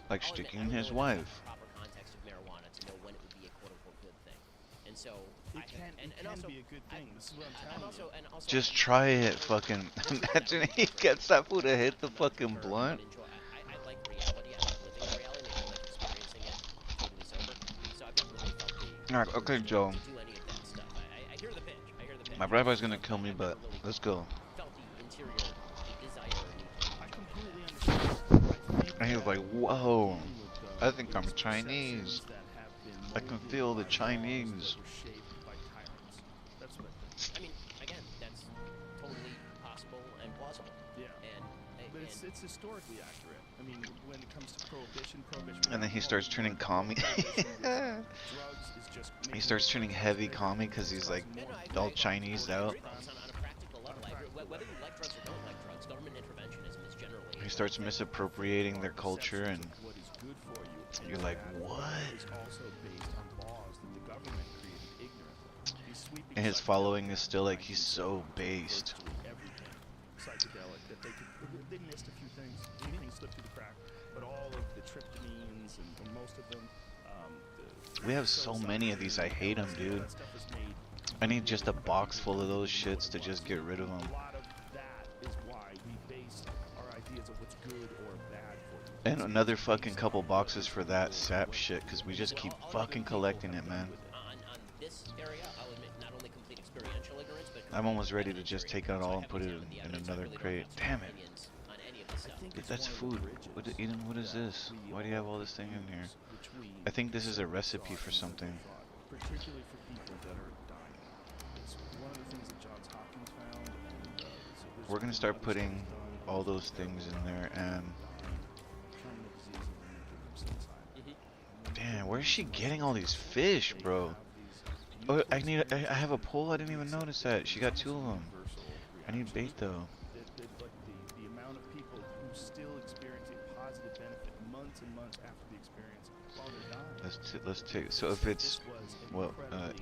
Like I'll admit, sticking I don't his know enough wife. about the proper context of marijuana to know when it would be a quote-unquote good thing. And so, It can also, be a good thing. This is what I'm telling you. and also, Just try it, fucking. Imagine he gets that fool to hit the fucking blunt. I like reality. I like living in reality. I like experiencing it totally sober. So I've never really felt the Alright, okay, Joe. to do any of that stuff. I hear the pitch. I hear the pitch. My rabbi's gonna kill me, I've but never really let's go. felt the interior desire or need to. I completely understand. I think And he was that like, whoa, dealing with I think I'm these Chinese. perceptions that have been I can molded feel the by laws Chinese. that were shaped by tyrants. That's what I think. I mean, again, that's totally possible and plausible. Yeah. But it's historically accurate. I mean, when it comes to prohibition. And then he starts turning commie. Drugs is just He starts turning heavy commie because he's like all Chinese out. On a practical level, I agree. Whether you like drugs or don't like drugs, government interventionism is generally. He starts misappropriating their culture, and what is good for you. you're like, That what? is also based on laws that the government created ignorantly. These sweeping And his psychedelic following is still like guidelines he's so cover based. virtually everything psychedelic that they missed a few things. Anything slipped through the crack, but all of the tryptamines things, and most of them. We have so many of these. I hate them, dude. That stuff is made. I need just a box full of those shits to just get rid of them. A lot of that is why we base our ideas of what's good or bad for you. And another fucking couple boxes for that sap shit, because we just keep fucking collecting it, man. On this area, I'll admit not only complete experiential ignorance, but I'm almost ready to just take it all and put it in another crate. Damn it. on any of this stuff. Dude, that's food. Eden, what is this? Why do you have all this thing in here? I think this is a recipe for something. Particularly for people that are dying. It's one of the things that Johns Hopkins found. And, so there's We're gonna start putting all those things in there, and terminal disease and then suicide. damn, where is she getting all these fish, bro? Oh, I have a pole. I didn't even notice that. She got 2 of them. I need bait though. The amount of people who still experience a positive benefit months and months after the experience while they're dying. Let's take. So if it's what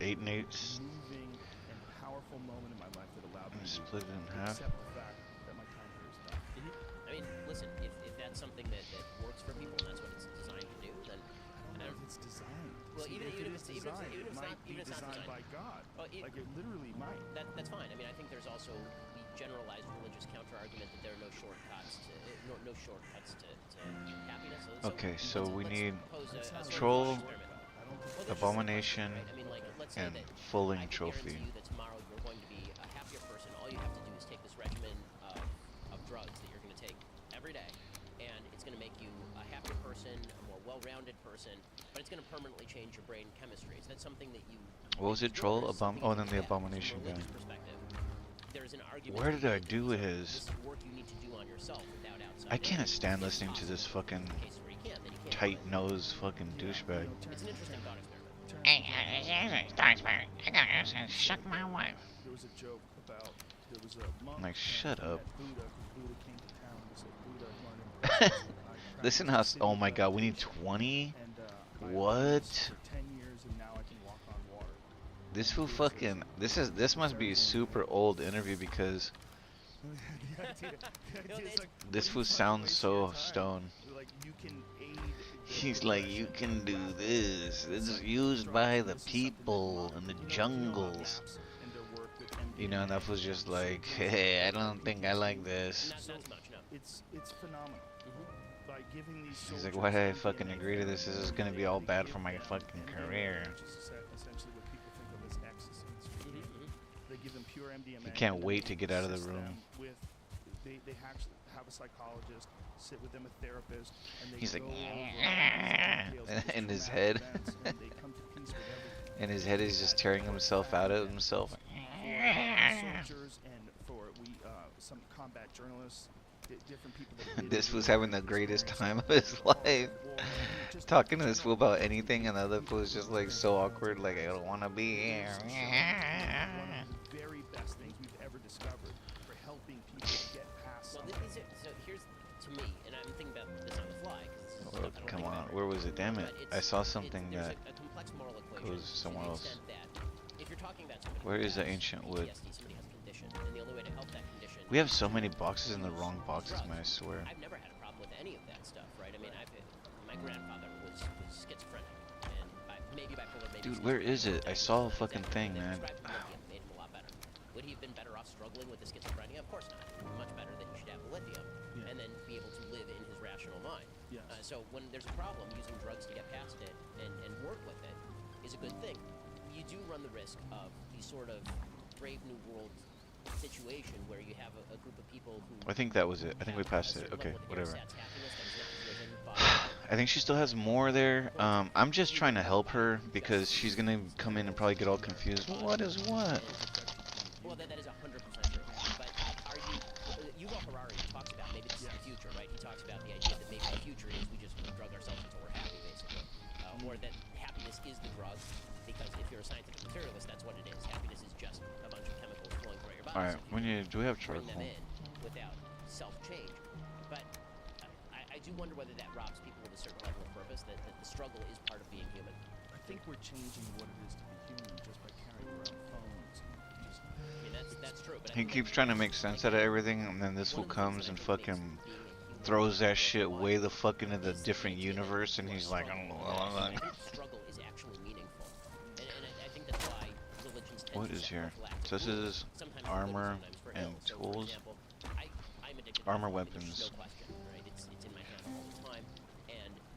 8 and 8, Moving and powerful moment in my life that allowed me to split it in half. accept the fact that my time here is done. I mean, listen, if that's something that works for people and that's what it's designed to do, then It's designed. Well, See, even if it's it's designed, even if it it's might not- be even if it's not designed by designed. God. Well, Like it literally might. that's fine. I mean, I think there's also the generalized religious counter argument that there are no shortcuts to no shortcuts to happiness. Okay, so we let's need pose a sort of troll, experiment. Well, there's just abomination, right? I mean, like, let's say and that fulling I can trophy. guarantee you that tomorrow you're going to be a happier person. All you have to do is take this regimen of drugs that you're going to take every day, and it's going to make you a happier person, a more well-rounded person, but it's going to permanently change your brain chemistry. Is that something that you... What was it, troll? Oh, and then the abomination guy. There's an argument Where did I that do this his? is work you need to do on yourself without outside I can't influence. stand It's listening to this possible. fucking In the case where you can, then you can't. tight nose fucking douchebag. It's an interesting thought experiment. Suck my wife. There was a joke about there was a monk. Like, shut and he up. met Buddha, 'cause Buddha came to town and said, Buddha, I wanted to impress you, and I Listen traveled how. the city Oh my of god, we need meditation, 20? and, I What? did this for 10 years and now I can walk on water. This fool fucking. This must be a super old interview because The idea is like, this what fool are you trying to sounds waste so your time? stoned. Like you can aid the He's like, you can do this. This is used by the people in the jungles. You know, and that was just like, hey, I don't think I like this. Not so much, no. It's phenomenal. By giving these He's like, soldiers why did I MDMA fucking agree to this? This is gonna be all bad for my fucking career. Which is essentially what people think of as ecstasy. They give them pure MDMA. He can't and then wait to get out of the assist room. them With, they actually have a psychologist, sit with them, a therapist, and they He's like, go over all these details of in his traumatic head. events, and they come to peace with everything. And his head is just tearing himself out of himself. For soldiers and for some combat journalists, different people that have This been was through having the this greatest experience time of his war, life. just Talking to this fool about anything, and the other fool is just like so awkward, like, I don't wanna be here. one of the very best things we've ever discovered for helping people get past Well, something. these are, so here's, to me, and I'm thinking about this on the fly, because this is Oh, stuff I don't come think on, about. where was it? Damn it! But I it's- saw something there's that. a complex moral equation goes somewhere to the else. extent that if you're talking about somebody Where who is the has ancient wood? PTSD, somebody has a condition, and the only way to help that condition We have so many boxes in the wrong boxes, man. I swear. I've never had a problem with any of that stuff, right? I mean, my grandfather was schizophrenic, and maybe bipolar, maybe Dude, where is it? I saw a fucking thing, They man. prescribed him lithium, made him a lot better. Would he have been better off struggling with the schizophrenia? Of course not. Much better that he should have the lithium, and then be able to live in his rational mind. Yes. So when there's a problem, using drugs to get past it and work with it is a good thing. You do run the risk of the sort of Brave New World situation where you have a group of people who I think that was it. I think we have passed a it. certain Okay, level of whatever. ersatz happiness that is not driven by I think she still has more there. I'm just trying to help her because she's gonna come in and probably get all confused. What is what? Well, that is 100% true. But are you? Yuval Harari talks about maybe this is the future, right? He talks about the idea that maybe the future is we just drug ourselves until we're happy, basically, or that happiness is the drug. Because if you're a scientific materialist, that's what it is. Happiness is just a bunch of chemicals flowing through your body. All right, So if we you need. Do we have bring charcoal? them in without self-change. But I do wonder whether that robs people of a certain level of purpose. That the struggle is part of being human. I think we're changing what it is to be human just by carrying around phones. And just, I mean, that's true. But I He think keeps trying to make sense out of everything, and then this fool one of the things comes that I and think makes fucking being a human throws that shit way the fuck into the different universe, and he's like, I think struggle is actually meaningful, and I think that's why religions tend what to is set here? forth lack So of this rules, is sometimes armor good, sometimes for and ill. So, for tools. example, I'm addicted Armor to coffee, weapons. there's no question, right? It's in my hand all the time,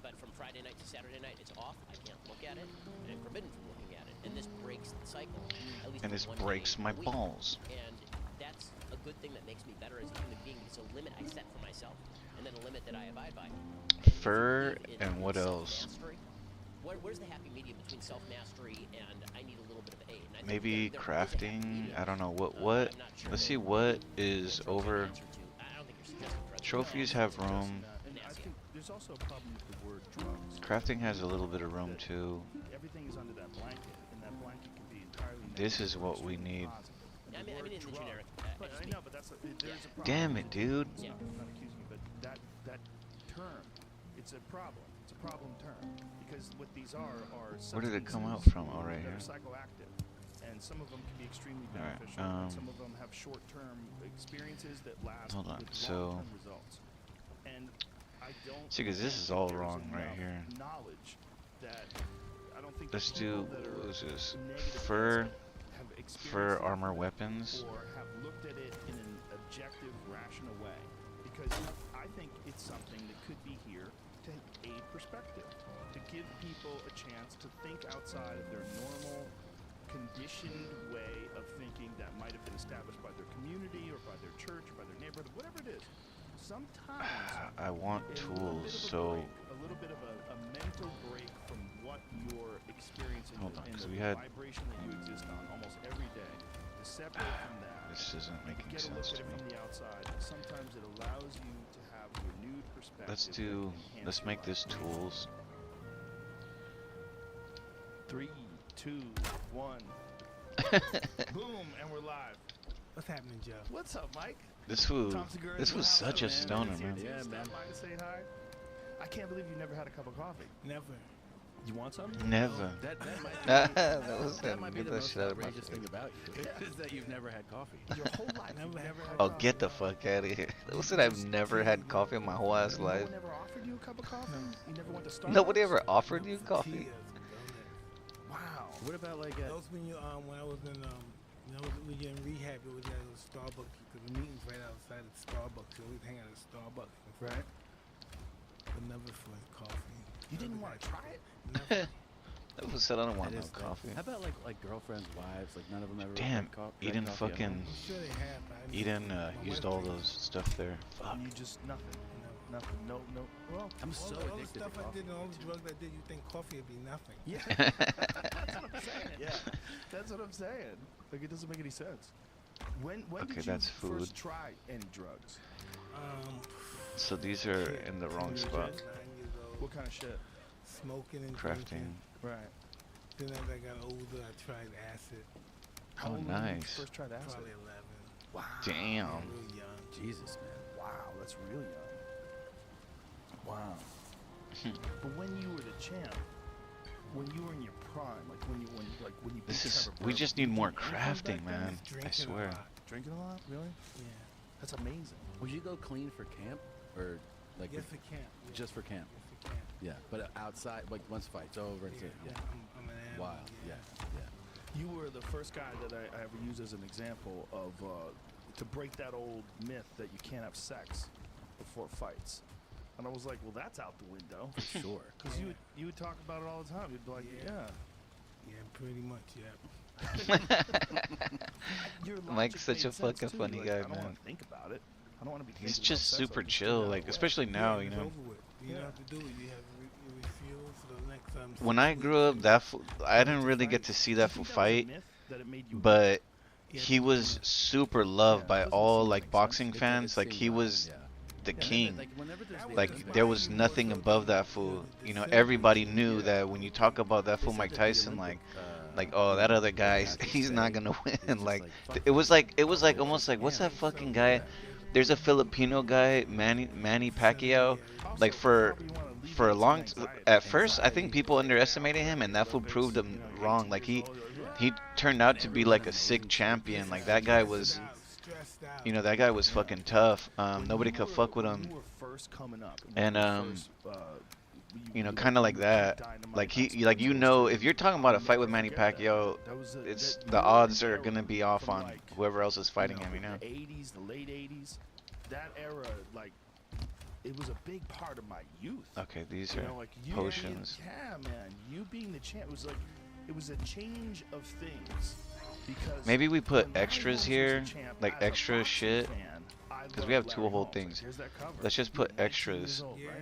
but from Friday night to Saturday night, it's off. I can't look at it, and I'm forbidden from looking at it, and this breaks the cycle. At least And for this one day breaks my a week. balls. And that's a good thing that makes me better as a human being. It's a limit I set for myself, and then a limit that I abide by. Fur and what else? Where's the happy medium between self-mastery and I need a little bit of aid? And I think Maybe there is a happy crafting. medium, I don't know but what. I'm not sure Let's that see what is that's the right over. answer to. I don't think you're suggesting for other Trophies people. have room. And I think there's also a problem with the word drugs. Crafting has a little bit of room too. Everything is under that blanket, and that blanket can be entirely This negative is or what we extremely need. positive. And I the mean word in the drug- generic. But I know, but there's a problem. Damn it, dude. Yeah. I'm not accusing you, but that term, it's a problem. It's a problem term because what these are Where did it come out substances from? Oh, right that here. are psychoactive, and some of them can be extremely Alright, beneficial, and some of them have short-term experiences that last Hold on, with so- long-term results. And I don't. See, 'cause this think is all there's wrong right enough here. Knowledge that I don't think Let's the do, people that are what was this? negative Fur, against it have experienced fur it armor weapons. or have looked at it in an objective, rational way. Because I think it's something that could be here to aid perspective, to give people a chance to think outside of their normal, conditioned way of thinking that might have been established by their community or by their church or by their neighborhood, whatever it is. Sometimes I want a little tools, bit of a so break, a little bit of a mental break from what you're experiencing Hold on, and 'cause the we had- vibration that you exist on almost every day, to separate from that, this isn't making get a look sense at to it me. from the outside. Sometimes it allows you to have renewed perspective. Let's that do, can enhance let's your make life. this tools. 3, 2, 1. Boom, and we're live. What's happening, Joe? What's up, Mike? This food, Tom Segura this is was live, such a man. stoner, He's here man. to Yeah, stop man. by to say hi. I can't believe you never had a cup of coffee. Never. You want some? Never. That might be, That was that him. might be Get the that most shit out of my outrageous face. thing about you is that you've never had coffee. Your whole life, Never you've had never had Oh, coffee. get the fuck out of here. Listen, I've never had coffee in my whole ass No life. one ever offered you a cup of coffee? You never went to Starbucks? Nobody ever offered you For coffee? Tears, donuts. Wow. What about like That was when you when I was in when you're in rehab, it was at a Starbucks because the meeting's right outside of Starbucks. You always hang out at Starbucks, Right. but never for coffee. You didn't want to try it? Never. That was said I don't want that no is that- coffee. How about like girlfriends, wives? Like none of them ever Damn, had drank Eden coffee at fucking, home? I'm sure they have. But I Eden my used wife all drinks. those stuff there. Fuck. And you just, nothing. No. Nothing. No, no. Well, I'm All, so all the addicted stuff to I coffee. did and all the drugs I did, you think coffee would be nothing. yeah. That's what I'm saying. Yeah. That's what I'm saying. Like, it doesn't make any sense. When Okay, did you that's food. first try any drugs? So these are shit, in the wrong teenager, spot. 9 years old, What kind of shit? smoking and Crafting. drinking. Right. Then as I got older, I tried acid. How Oh, old were you when you nice. first tried acid? Probably 11. Wow. Damn. Real young. Jesus, man. Wow, that's real young. Wow. But when you were the champ, when you were in your prime, like when you beat This is, Trevor we Burke, just did need you more do anything crafting, back then? man. I Drinking a swear. lot. Drinking a lot, really? Yeah. That's amazing. Would you go clean for camp or like Yes, it can. Yeah. just for camp? Yes, it can. Yeah, but outside, like once fight's over, it's Yeah, yeah. I'm an animal. Wild. Yeah, yeah. You were the first guy that I ever used as an example of to break that old myth that you can't have sex before fights. And I was like, well, that's out the window. For sure. Because you would talk about it all the time. You'd be like, Yeah. yeah. Yeah, pretty much, yeah. Your Mike's logic such a made sense, fucking too. funny Like, guy, I don't man. want to think about it. I don't want to be. He's thinking just about sex. super I'll just chill, get it like out of the way. especially now, you it's know. over with. You Yeah. don't have to do it. You have you refuel for the next time. When I grew up, that I didn't really get to see that Do you fool think fight, that was a myth that it made you but Yeah, he pretty was much. super loved Yeah, by it doesn't all seem like like boxing It fans. Like seemed he right, was yeah. the Yeah, king. Like whenever there's the Like was there the was fight nothing more so above than that the fool. You know, celebrity. everybody knew Yeah. that when you talk about that They fool said Mike that the Tyson, like Olympic, oh that other guy, athletes he's not say gonna it's win. just Like fuck it was that. like almost like what's that fucking guy? There's a Filipino guy, Manny Pacquiao. Like for a long at first I think people underestimated him, and that fool proved him wrong. Like he turned out to be like a sick champion. Like that guy was, Stressed out. you know, that guy was fucking tough. Nobody could fuck with him. You were first coming up. And first, you know, kind of like that. Like if you're talking about a fight with Manny Pacquiao, it's the odds are gonna be off on whoever else is fighting him. You know. The 80s, the late 80s, that era, like, it was a big part of my youth. Okay, these You are know, like you potions. yeah, man. You being the champ was like, it was a change of things. Because Maybe we put when Larry extras Holmes was here, the champ, like as a extra boxing shit, fan, I because we loved have two Larry whole Holmes. Like, things. here's that cover. Let's just He was put 19 extras. years old, Yeah. right?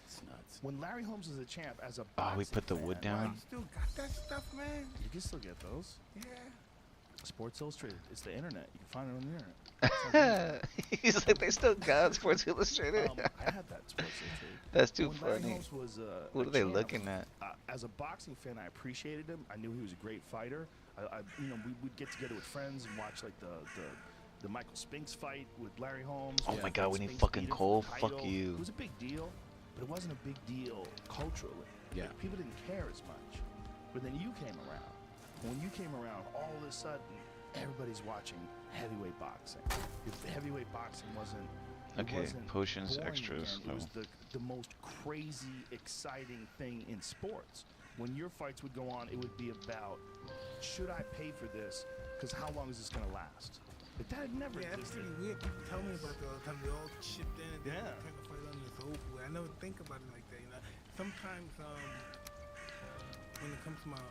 It's nuts. When Larry Holmes was a champ as a Oh, boxing we put the wood fan, down. You still got that stuff, man? You can still get those. Yeah. Sports Illustrated. It's the internet. You can find it on the internet. It's on He's like, they still got Sports Illustrated. I had that Sports Illustrated. That's too When Larry funny. Holmes was What a are they champ, looking at? As a boxing fan, I appreciated him. I knew he was a great fighter. We would get together with friends and watch like the Michael Spinks fight with Larry Holmes. Oh Yeah. my God, we need Spinks fucking beat him for Cole. the Fuck title. you. It was a big deal, but it wasn't a big deal culturally. Yeah. Like, people didn't care as much. But then you came around. When you came around, all of a sudden, everybody's watching heavyweight boxing. If heavyweight boxing wasn't it Okay, wasn't potions, boring extras. again. It was the most crazy, exciting thing in sports. When your fights would go on, it would be about, should I pay for this? Because how long is this going to last? But that had never Yeah, that's existed. pretty weird. People tell me about that all the time. They all chipped in and Yeah. turn the fight on this over. I never think about it like that, you know. Sometimes when it comes to my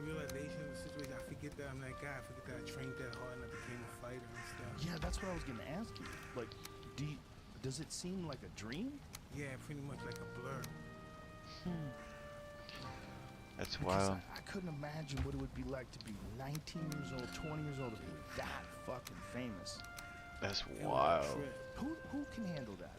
realization of the situation, I forget that I'm that guy. I forget that I trained that hard and I became a fighter and stuff. Yeah, that's what I was going to ask you. Like, does it seem like a dream? Yeah, pretty much like a blur. That's Because wild. I couldn't imagine what it would be like to be 19 years old, 20 years old, to be that fucking famous. That's It was a wild. trip. Who can handle that?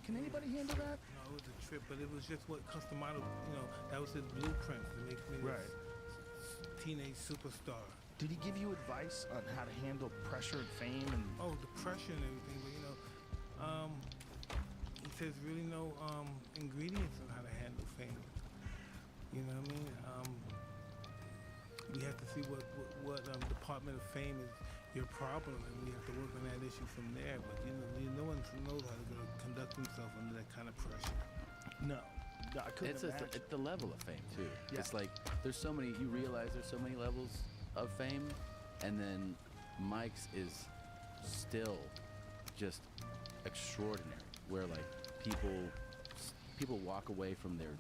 Can anybody handle that? No, it was a trip, but it was just what Customato, you know, that was his blueprint to make me Right. this teenage superstar. Did he give you advice on how to handle pressure and fame? And Oh, the pressure and everything, but you know, he says really no ingredients on how to handle fame. You know what I mean? We have to see what Department of Fame is your problem, and we have to work on that issue from there. But you know, no one knows how to conduct himself under that kind of pressure. no, I couldn't It's imagine. it's the level of fame too. Yeah. It's like there's so many. You realize there's so many levels of fame, and then Mike's is still just extraordinary. Where like people walk away from their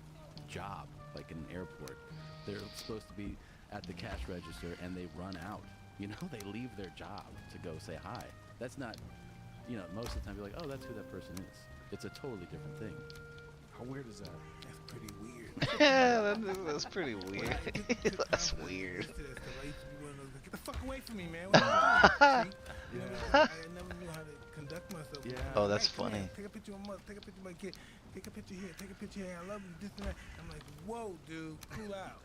job, like in an airport. They're supposed to be at the cash register, and they run out. You know, they leave their job to go say hi. That's not, you know, most of the time you're like, oh, that's who that person is. It's a totally different thing. How weird is that? That's pretty weird. Yeah, that's pretty weird. That's weird. Get the fuck away from me, man. What are you doing? See? You know, I never knew how to conduct myself. Yeah. Oh, that's Hey, come funny. here, take a picture of my mother. Take a picture of my kid. Take a picture here. Take a picture here. I love you. This and that. I'm like, whoa, dude, cool out.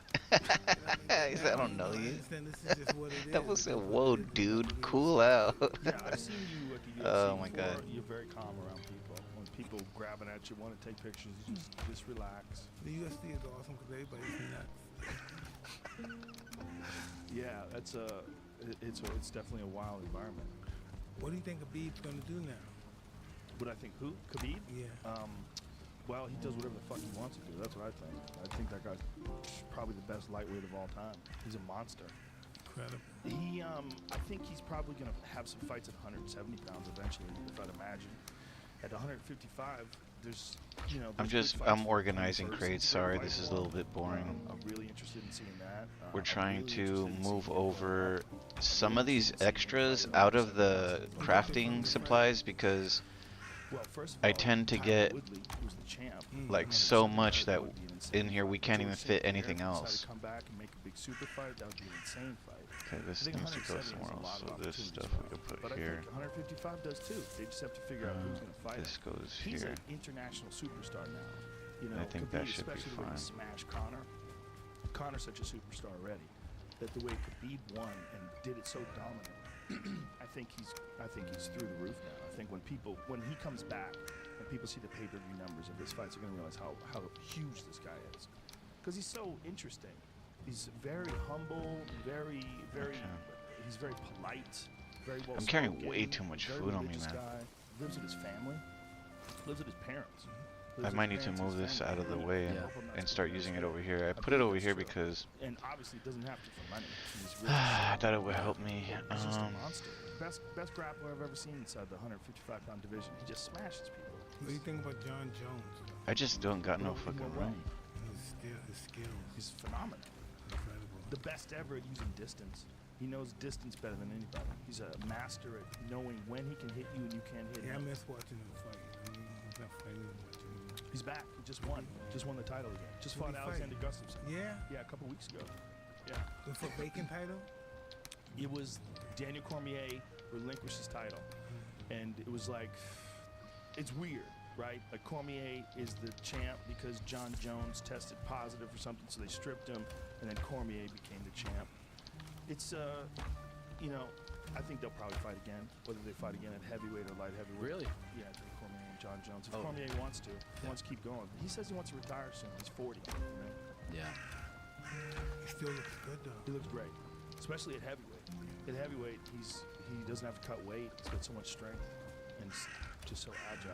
He said, I don't know you. understand this is just what it is. That was It said, is what whoa, it is. dude, cool out. Yeah, I've seen you at the UFC Oh, my before. God. You're very calm around people. When people grabbing at you, want to take pictures, you just relax. The UFC is awesome because everybody's nuts. Yeah, it's definitely a wild environment. What do you think Khabib's gonna do now? But I think who? Khabib? Yeah. Well, he does whatever the fuck he wants to do. That's what I think. I think that guy's probably the best lightweight of all time. He's a monster. Incredible. I think he's probably gonna have some fights at 170 pounds eventually, if I'd imagine. At 155, there's, you know. I'm there's good fights for organizing first crates. and Sorry, third this is a fight little bit boring. I'm really interested in seeing that. We're I'm trying really to interested in move seeing over what, some I'm of these really interested in seeing extras what out of Valheim the Game. crafting supplies because Well, first of I all, tend to Tyler get, Woodley, who's the champ, like, 170 so much that would be an insane in here we fight. can't even George fit St. Pierre anything decided else. to come back and make a big super fight. That would be an insane fight. Okay, this I think needs to go 170 somewhere has a else. lot of So this opportunities stuff for we can him. put But here. I think 155 does too. They just have to figure out who's going to fight This him. goes He's here. an international superstar now. You know, I think that should be especially the way he fine. smashed Connor. Connor's such a superstar already that the way Khabib won and did it so dominant, I think he's through the roof now. I think when he comes back and people see the pay-per-view numbers of this fight, they're going to realize how huge this guy is, because he's so interesting. He's very humble, very he's very polite, very well. I'm carrying spoken, way too much very food on me, religious man. Guy, lives with his family. Lives with his parents. I Lives with might his need to parents, move his this family. out of the I way Yeah. hope I'm not and too start bad. using it over here. I put believe it over that's here true. because And obviously it doesn't have to for money. He's really I thought it would help me. He's just a monster. Best grappler I've ever seen inside the 155-pound division. He just smashes people. What do you think about John Jones? I just don't got no In fucking what way? room. His skills, He's phenomenal. incredible. The best ever at using distance. He knows distance better than anybody. He's a master at knowing when he can hit you and you can't hit Yeah, I him. miss watching him fight. I mean, he's not fighting much anymore. He's back. He just won. Just won the title again. Just Who'd fought he fight? Alexander Gustafsson. Yeah, Yeah, a couple weeks ago. Yeah. and for vacant title. It was Daniel Cormier relinquished his title. And it was like, it's weird, right? Like Cormier is the champ because John Jones tested positive for something, so they stripped him, and then Cormier became the champ. It's, you know, I think they'll probably fight again, whether they fight again at heavyweight or light heavyweight. Really? Yeah, I think Cormier and John Jones. If Oh. Cormier wants to, he wants to keep going. He says he wants to retire soon. He's 40. You know? Yeah. He still looks good He though. looks great, especially at heavyweight. At heavyweight, he doesn't have to cut weight. He's got so much strength and just so agile.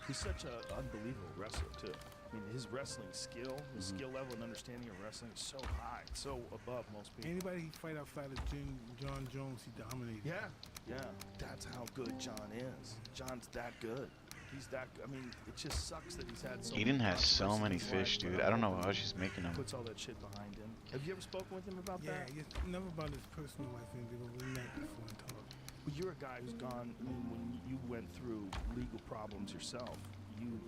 He's such an unbelievable wrestler too. I mean, his wrestling skill, his skill level and understanding of wrestling is so high, so above most people. Anybody he fight outside of John Jones, he dominated. Yeah, that's how good John is. John's that good. He's that. I mean, it just sucks that he's had so. Eden many has so controversies in many his fish, life, dude. but I don't know hope how she's making he them. puts all that shit behind him. Have you ever spoken with him about Yeah, that? never about his personal life and everything, but we met before and talked. Well, you're a guy who's gone. I mean, when you went through legal problems yourself,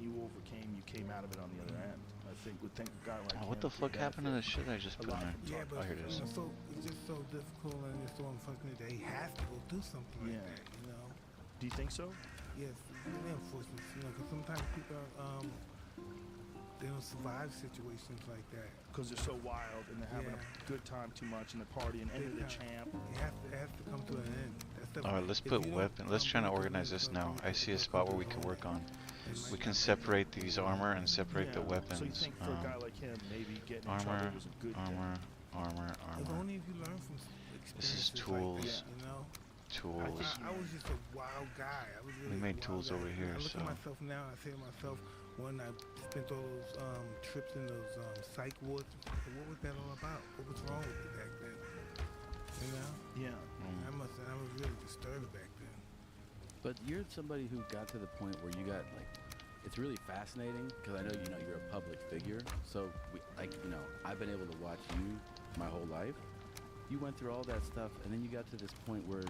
you overcame. You came out of it on the other end. I think would think a guy like Oh, what him the fuck could happened to the benefit shit I just a put in lot there? from Yeah, talking. but Oh, here it is. so it's just so difficult and it's so unfortunate that he has to go do something like Yeah. that. You know. Do you think so? Yes, really unfortunate. You know, because sometimes people they don't survive situations like that. Because they're so wild and they're having Yeah. a good time too much and they're partying and they're the Big time. champ. It has to come to an end. That's the, Alright, let's if put you don't, weapon. Let's try to do organize this now. I see a they'll spot come where we to can an work on. end. They We might can not- separate these armor and separate the Yeah. weapons. So you think for a guy like him, maybe getting in armor, trouble was a good armor, thing? armor, It's armor, only if you learn from This is experiences like tools. that, you know. tools. I was just a wild guy. I was really made a wild tools guy. over here, I look so- at myself now and I say to myself, when I spent all those trips in those psych wards, what was that all about? What was wrong with me back then? You know? Yeah. Mm. I was really disturbed back then. But you're somebody who got to the point where you got like, it's really fascinating because I know you're a public figure. So I've been able to watch you my whole life. You went through all that stuff, and then you got to this point where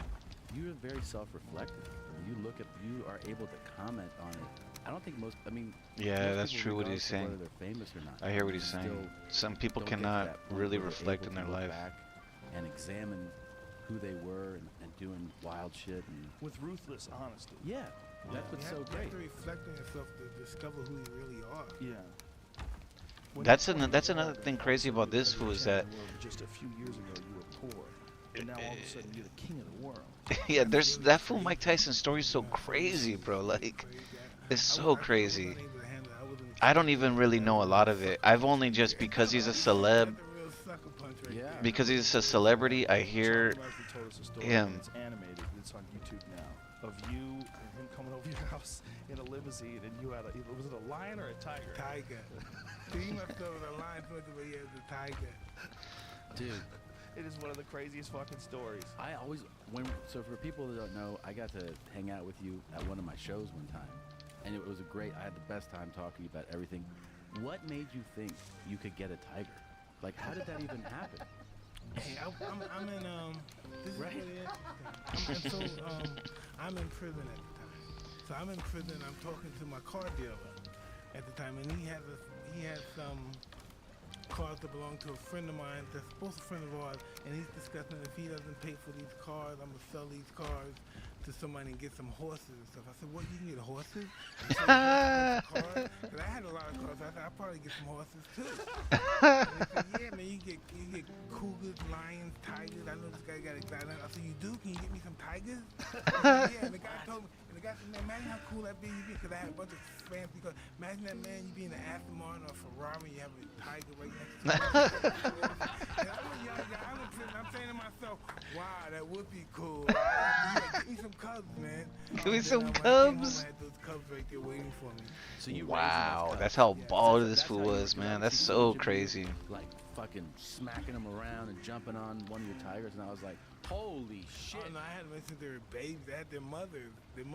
you're very self-reflective. You are able to comment on it. I don't think most. I mean. Yeah, most that's people, true what he's regardless of saying. Whether they're famous or not. I hear what he's still saying. Some people don't get to cannot that point really where they're reflect able in to their look life. back and examine who they were and doing wild shit and With ruthless honesty. yeah, that's what's so You great. have to reflect on yourself to discover who you really are. Yeah. When That's you an- come that's from another Florida, thing all of a crazy sudden about you're this the fool is champion that- of the world. Just a few years ago, you were poor, and now all of a sudden you're the king of the world. Yeah, there's that fool Mike Tyson's story is so crazy, bro. Like, it's so crazy. I don't even really know a lot of it. I've only just because he's a celeb, Yeah. because he's a celebrity, I hear Tom Leslie told us a story, him. and it's animated. It's on YouTube now. Of you and him coming over your house in a limousine, and you had was it a lion or a tiger? Tiger. He must have a line for the way he has the tiger. Dude, It is one of the craziest fucking stories. I always so for people that don't know, I got to hang out with you at one of my shows one time, and it was I had the best time talking to you about everything. What made you think you could get a tiger? Like, how did that even happen? Hey, I'm in this is Right. what it is. I'm in prison at the time. So I'm in prison. I'm talking to my car dealer at the time, and he has some cars that belong to a friend of mine that's supposed to be a friend of ours, and he's discussing if he doesn't pay for these cars, I'm gonna sell these cars to somebody and get some horses and stuff. I said, what, you can get horses? Because I had a lot of cars. I said, I'll probably get some horses too. And he said, yeah, man, you get cougars, lions, tigers. I know this guy got excited. I said, you do? Can you get me some tigers? He said, yeah, and the guy told me, and the guy said, man, imagine how cool that be you be, because I had a bunch of fancy cars. Imagine that, man, you be in an Aston Martin or a Ferrari, you have a tiger right next to you. And I was I'm saying to myself, wow, that would be cool. Right? Give me some cubs, man. Give me And some then, when I came home, cubs. I had those cubs right there waiting for me. So you Wow, raising those that's cubs. how bald That's this how fool you- was, 'cause I man. would That's see so footage of you, crazy. Like fucking smacking them around and jumping on one of your tigers, and I was like, holy shit. Oh, no, I had them since they were babies. They had their mother since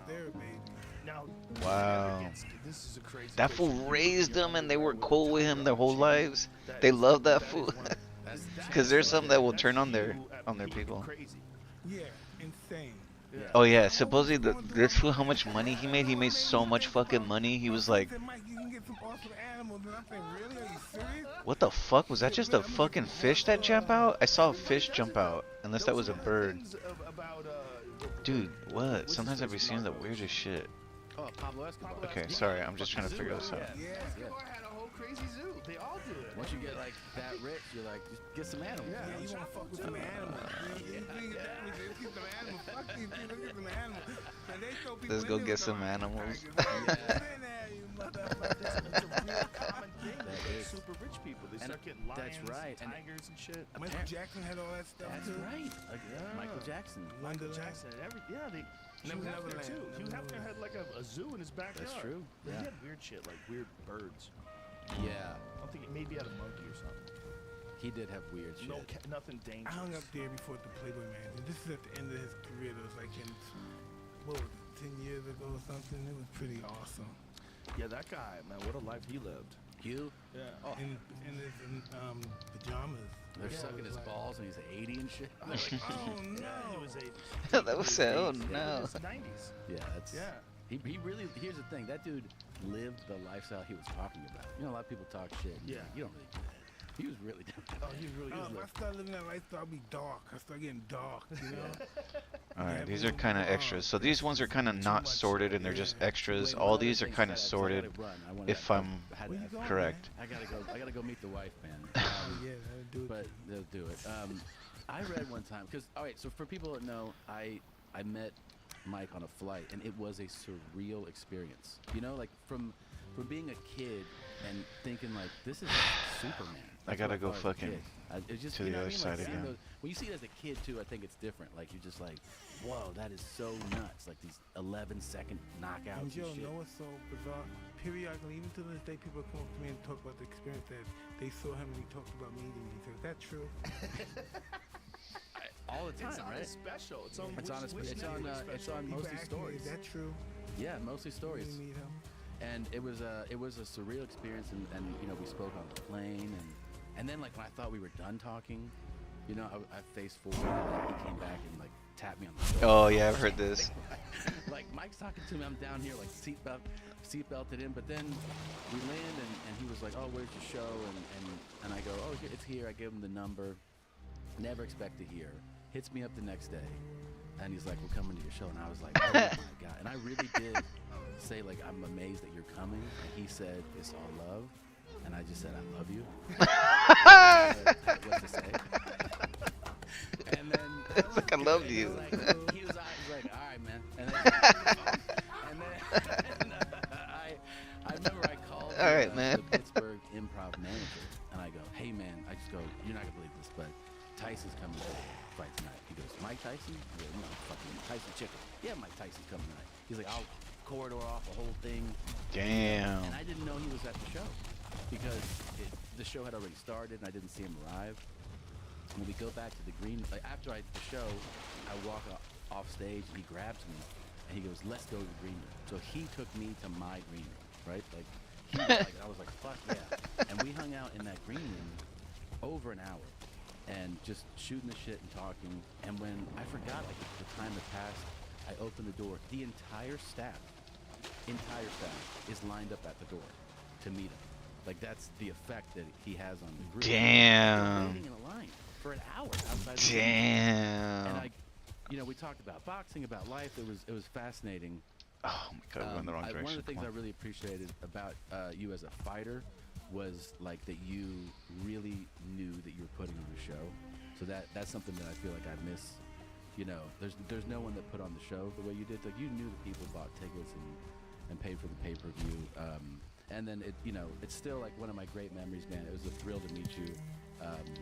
they were babies. Now, Wow. this is a crazy That picture. fool You raised put your them and they underwear were with a cool with tiger him their on whole chain. lives. That They is- love that is fool. one of- That's Because there's some that will that's turn on you their at peak people. Crazy. Yeah, insane. Oh yeah, supposedly this fool, how much money he made? He made so much fucking money. He was like, Mike, you can get some awesome animals. And I'm saying, really? Are you serious? what the fuck? Was that just a fucking fish that jump out? I saw a fish jump out. Unless that was a bird. Dude, what? Sometimes I be seeing the weirdest shit. Oh, Pablo Escobar. Okay, sorry, I'm just trying to figure this out. Yeah. Escobar had a whole crazy zoo. They all do it. Once you get like that rich, you're like, just get some animals. Yeah, you want to fuck with some animals. Let's get some animals. Fuck these people. Let's get some animals. And they throw people Let's in go there get with some them animals. tigers. Get in there, you motherfucker. It's a real common thing That with is. super rich people. They And start getting lions, that's right. And tigers, and shit. Michael Jackson had all that stuff That's too. right. Like Yeah. Michael Jackson. Michael Wonderland. Jackson and they. Hugh Never Hefner Neverland. too. Hugh Never Hefner had like a zoo in his backyard. That's true. He Yeah. had weird shit, like weird birds. Yeah. I don't think maybe had a monkey or something. He did have weird shit. No, nothing I dangerous. hung up there before the Playboy magazine. This is at the end of his career. It was like in, what was it, 10 years ago or something. It was pretty awesome. Yeah, that guy, man, what a life he lived. Hugh, Yeah. Oh. In his pajamas. they're Yeah, sucking it his was like- balls and he's 80 and shit. Oh no. Yeah, he was That was sad. Oh in no. his 90s. Yeah, that's. Yeah. He really. Here's the thing. That dude lived the lifestyle he was talking about. You know, a lot of people talk shit. Yeah. You don't really do that. He was really doing that. Oh, he really is. If I start living that lifestyle, I'll be dark. I start getting dark, you know? Alright, these are kind of extras. So these ones are kind of not sorted and they're just extras. All these are kind of sorted, if I'm Where you going, correct. I gotta go meet the wife, man. Oh, yeah, that'll do it. But they'll do it. I read one time because all right. So for people that know, I met Mike on a flight, and it was a surreal experience. You know, like from being a kid and thinking like this is Superman. I That's gotta what go thought as a fucking kid. It's just, to you the know other what I mean? side Like, seeing again. when you see it as a kid too, I think it's different. Like you're just like, whoa, that is so nuts. Like these 11-second knockouts And and Joe, shit. know what's so bizarre? Periodically, even to this day, people come up to me and talk about the experience that they saw him and he talked about meeting me. He said, is that true? All the It's time, on right? a special. It's on. It's on a spe- which it's network on, special? it's on People mostly ask me, stories. is that true? Yeah, mostly stories. When you meet him? And it was a surreal experience, and you know we spoke on the plane, and then like when I thought we were done talking, you know I faced forward, and like, he came back and like tapped me on the shoulder. Oh yeah, I've heard this. Like Mike's talking to me, I'm down here like seatbelted in, but then we land and he was like, oh, where's your show? And I go, oh, it's here. I give him the number. Never expect to hear. Hits me up the next day, and he's like, we're coming to your show, and I was like, oh my god, and I really did say like I'm amazed that you're coming, and he said it's all love, and I just said I love you. What to say? And then It's like I love he you. was like, all right, man. And then I remember I called All right, man. the Pittsburgh improv manager, and I go, hey, man, I just go, you're not going to believe this, but Tyson's coming to fight tonight. He goes, Mike Tyson? I go, no, fucking Tyson Chicken. Yeah, Mike Tyson's coming tonight. He's like, I'll corridor off the whole thing. Damn. And I didn't know he was at the show because the show had already started and I didn't see him arrive. When we go back to the green, like after the show, I walk off stage and he grabs me and he goes, let's go to the green room. So he took me to my green room, right? Like, he was like, I was like, fuck yeah. And we hung out in that green room over an hour and just shooting the shit and talking. And when I forgot, like the time had passed, I opened the door. The entire staff is lined up at the door to meet him. Like that's the effect that he has on the group. They're Damn. waiting in a line for an hour outside the room. And Damn. we talked about boxing, about life. It was fascinating. Oh my god, we're in the wrong direction. One of the things Come I on. really appreciated about you as a fighter was like that you really knew that you were putting on a show. So that's something that I feel like I miss. You know, there's no one that put on the show the way you did. Like you knew that people bought tickets and paid for the pay-per-view. And then it's still like one of my great memories, man. It was a thrill to meet you.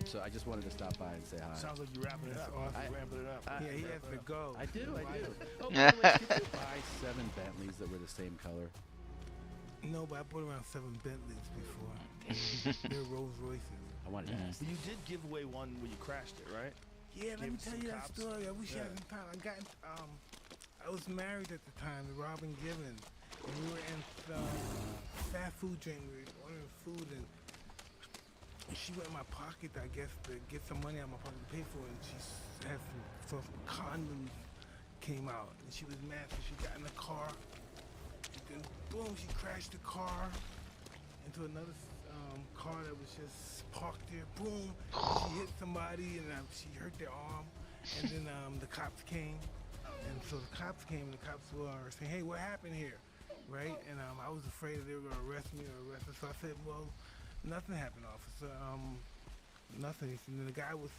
So I just wanted to stop by and say hi. Sounds like you're wrapping it That's up. awesome. I- Ramping it up. Yeah, he has to go. I do. Oh, by the way, did you buy 7 Bentleys that were the same color? No, but I bought around 7 Bentleys before. They're Rolls Royces. I wanted to ask. But you did give away one when you crashed it, right? Yeah, let me Gave tell some you that cops. story. I wish I Yeah. had some time. I was married at the time to Robin Gibbons, and we were in fast food joint. We were ordering food, and she went in my pocket, I guess, to get some money out of my pocket to pay for it. And she had some condoms came out, and she was mad, so she got in the car. And then, boom, she crashed the car into another car that was just parked there. Boom, she hit somebody, and she hurt their arm. And then the cops came, and so the cops came, and the cops were saying, "Hey, what happened here?" Right? And I was afraid that they were gonna arrest me or arrest us. So I said, "Well, nothing happened, officer. Nothing." And then the guy was,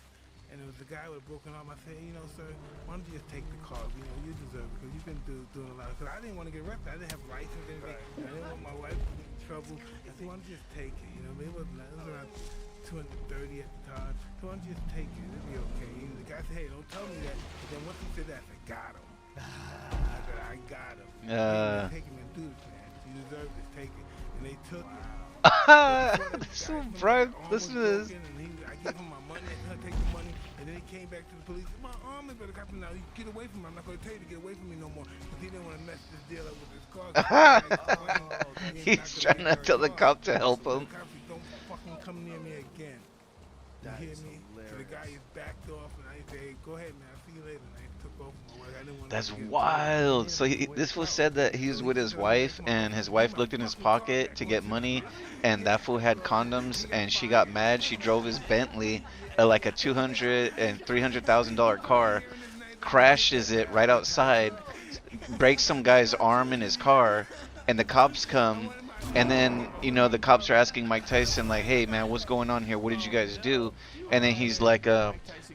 and it was the guy with a broken arm. I said, "You know, sir, why don't you just take the car? You know, you deserve it because you've been doing a lot." Because I didn't want to get arrested. I didn't have license. Anything. I didn't want my wife to get in trouble. I said, "Why don't you just take it? You know, it was around 230 at the time. So why don't you just take it? It'll be okay." And the guy said, "Hey, don't tell me that." But then once he said that, I said, "Got him." I said, "I got him. Take him and do this, man. You deserve this. Take it." And they took it. So Brian, listen to this. I gave him my money. I told him to take the money, and then he came back to the police. "My arm is better." Now you get away from me. I'm not going to tell you to get away from me no more, because he didn't want to mess this deal up with his car. He's trying to tell the cop to help him. The cops don't fucking come near me again. You That hear is me? So the hilarious. guy is backed off, and I say, "Hey, go ahead, man. I'll see you later." And I took off my work. I didn't want That's to get wild. So this fool said that he was with his wife, and his wife looked in his pocket to get money, and that fool had condoms, and she got mad. She drove his Bentley, like a $200,000 and $300,000 car, crashes it right outside, breaks some guy's arm in his car, and the cops come. And then, the cops are asking Mike Tyson, like, "Hey, man, what's going on here? What did you guys do?" And then he's like,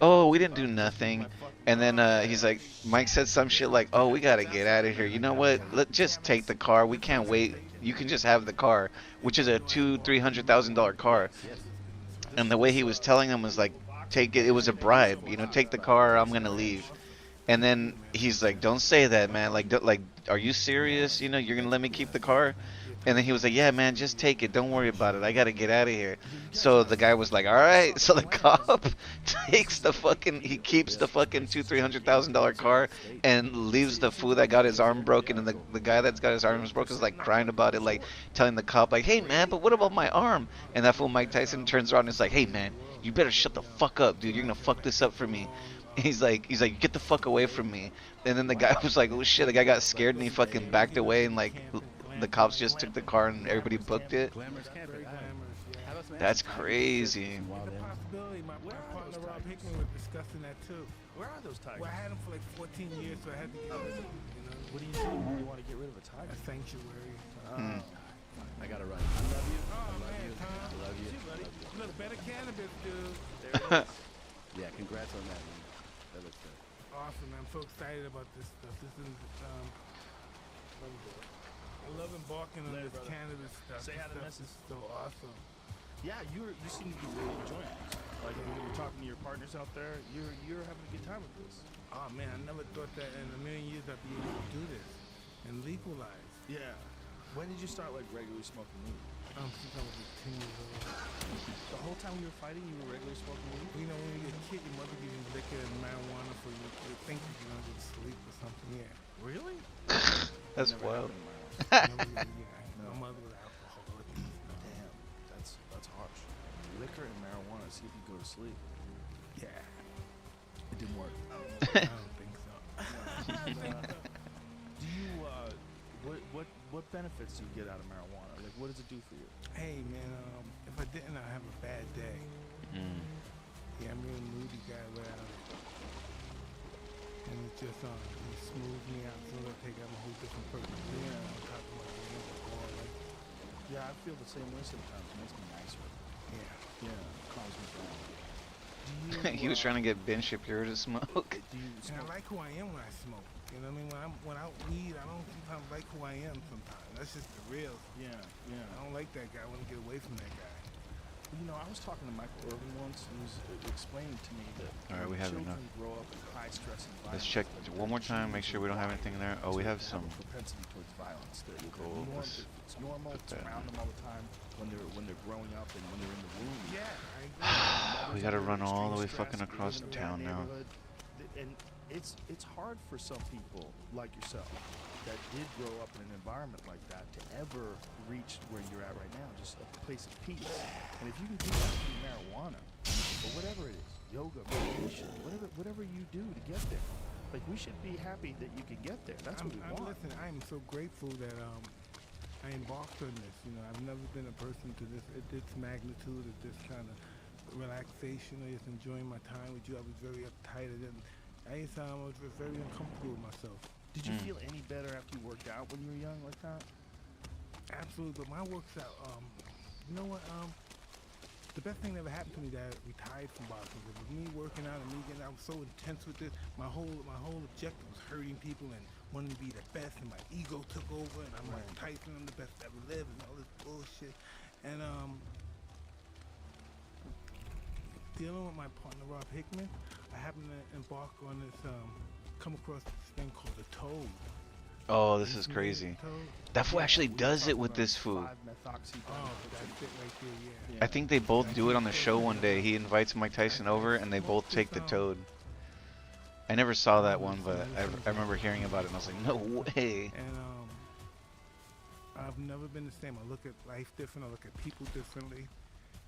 "Oh, we didn't do nothing." And then he's like, Mike said some shit like, "Oh, we gotta get out of here. You know what? Let's just take the car. We can't wait. You can just have the car," which is a $200,000-$300,000 car. And the way he was telling them was like, "Take it. It was a bribe. Take the car. I'm gonna leave." And then he's like, "Don't say that, man. Like, are you serious? You're gonna let me keep the car?" And then he was like, "Yeah, man, just take it. Don't worry about it. I gotta get out of here." So the guy was like, "All right." So the cop keeps the fucking $200,000-$300,000 car and leaves the fool that got his arm broken. And the guy that's got his arms broken is like crying about it, like telling the cop, like, "Hey, man, but what about my arm?" And that fool Mike Tyson turns around and is like, "Hey, man, you better shut the fuck up, dude. You're gonna fuck this up for me." He's like, "Get the fuck away from me." And then the guy was like, "Oh shit!" The guy got scared and he fucking backed away, and like the cops just took the car and everybody booked it. Glamorous camping. Have us, man. That's crazy. Wild The animals. possibility. My partner Rob Hickman was discussing that too. Where are those tigers? Well, I had him for like 14 years, so I had to get rid of him. What do you do when you want to get rid of a A tiger? sanctuary. I gotta run. I love you. Oh I love man, you. Tom. I love you. Buddy. Look, better cannabis, dude. Yeah, congrats on that, man. That looks good. Awesome, man. I'm so excited about this stuff. This is I love embarking on Later, this brother. cannabis stuff. Say This hi to stuff Mrs. is so awesome. Yeah, you seem to be really enjoying this. Like when you're talking to your partners out there, you're having a good time with this. Oh man, I never thought that in a million years I'd be able to do this and legalize. Yeah. When did you start like regularly smoking weed? Since I was 10 years old. The whole time you were fighting, you were regularly smoking weed? You know, when you get a kid, your mother gives you liquor and marijuana for you to think that you're gonna go to sleep or something. Yeah. Really? That's Never wild. happened in my life. My mother was alcoholic. Damn, that's harsh. Liquor and marijuana, see if you go to sleep. Yeah. It didn't work. I don't think so. Do you what benefits do you get out of marijuana? Like what does it do for you? Hey man, if I didn't, I'd have a bad day. Yeah, I'm a real moody guy without it. And it just it smooths me out. So I take out a whole different person. Yeah, on top of my brain, like, Yeah, I feel the same way sometimes. It makes me nicer. yeah. Yeah, calms me down. He was trying to get Ben Shapiro to smoke. Do you And I smoke? like who I am when I smoke. You know what I mean? When I'm without weed, I don't sometimes like who I am sometimes. That's just the real. Yeah, yeah. I don't like that guy. I want to get away from that guy. You know, I was talking to Michael Irvin once, and he was explaining to me that All right, we have children enough. grow up in high-stress environments. Let's check that one more their time, make genes sure we are don't have anything in there. Oh, we wired have to some. a propensity towards violence. That Cool, let's it's normal. put It's that around in. them all the time when they're growing up and when they're in the womb. Yeah, I agree. We gotta run all the way Extreme fucking stress, across live in a bad town now. neighborhood. And it's hard for some people like yourself that did grow up in an environment like that to ever reach where you're at right now, just a place of peace. And if you can do that through marijuana or whatever it is, yoga, meditation, whatever you do to get there, like we should be happy that you can get there. That's what we want. Listen, I am so grateful that I embarked on this. You know, I've never been a person to this at this magnitude, at this kind of relaxation, or just enjoying my time with you. I was very uptight, and I was very uncomfortable with myself. Did you feel any better after you worked out when you were young like that? Absolutely, but my works out. You know what? The best thing that ever happened to me that I retired from boxing. It was me working out and me getting. I was so intense with this. My whole objective was hurting people and wanting to be the best, and my ego took over. And I'm like Tyson, I'm the best to ever live, and all this bullshit. And dealing with my partner Rob Hickman, I happened to embark on this. Come across this thing called a toad. Oh, this is crazy. That fool actually does it with this food. Oh, that's it right there, yeah. I think they both do it on the show one day. He invites Mike Tyson over, and they both take the toad. I never saw that one, but I remember hearing about it, and I was like, no way. And I've never been the same. I look at life different. I look at people differently.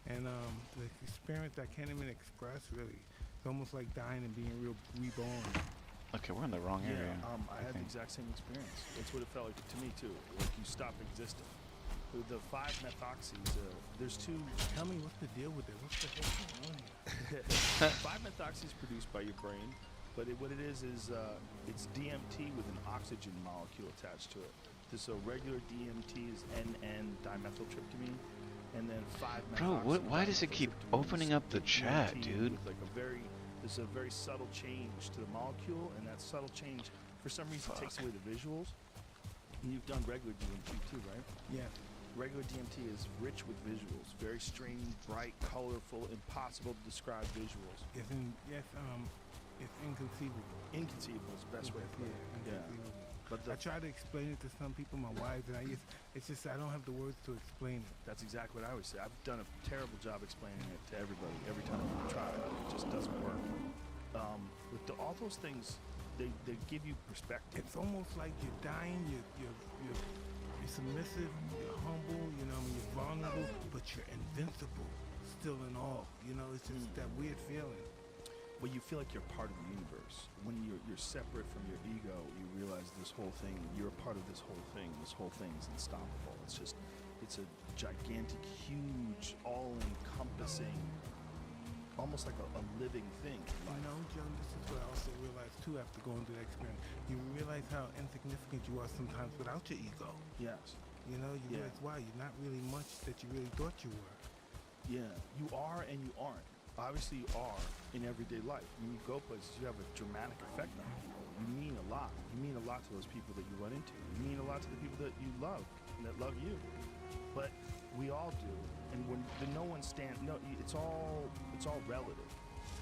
And the experience I can't even express, really. It's almost like dying and being reborn. Okay, we're in the wrong area. I had the exact same experience. That's what it felt like to me too. Like you stop existing. The 5-methoxys, there's two. Tell me what's the deal with it? What's the heck going on here? 5-methoxys produced by your brain, but what it is it's DMT with an oxygen molecule attached to it. So regular DMT is N-dimethyltryptamine, and then 5-methoxy. Bro, why does it keep opening up the chat, dude? With like there's a very subtle change to the molecule, and that subtle change, for some reason, takes away the visuals. And you've done regular DMT too, right? Yeah. Regular DMT is rich with visuals, very strange, bright, colorful, impossible to describe visuals. It's inconceivable. Inconceivable is the best way to put it. Yeah. But I try to explain it to some people, my wife, and it's just I don't have the words to explain it. That's exactly what I always say. I've done a terrible job explaining it to everybody. Every time I try it, it just doesn't work. With all those things, they give you perspective. It's almost like you're dying, you're submissive, you're humble, you know, you're vulnerable, but you're invincible, still in all. You know, it's just that weird feeling. Well, you feel like you're part of the universe. When you're separate from your ego, you realize this whole thing, you're a part of this whole thing. This whole thing is unstoppable. It's a gigantic, huge, all-encompassing, almost like a living thing. You know, Joe, this is what I also realized too after going through that experience. You realize how insignificant you are sometimes without your ego. Yes. You know, you realize, wow, you're not really much that you really thought you were. Yeah, you are and you aren't. Obviously you are in everyday life. When you go places, you have a dramatic effect on people. You mean a lot. You mean a lot to those people that you run into. You mean a lot to the people that you love and that love you. But we all do. And when it's all relative.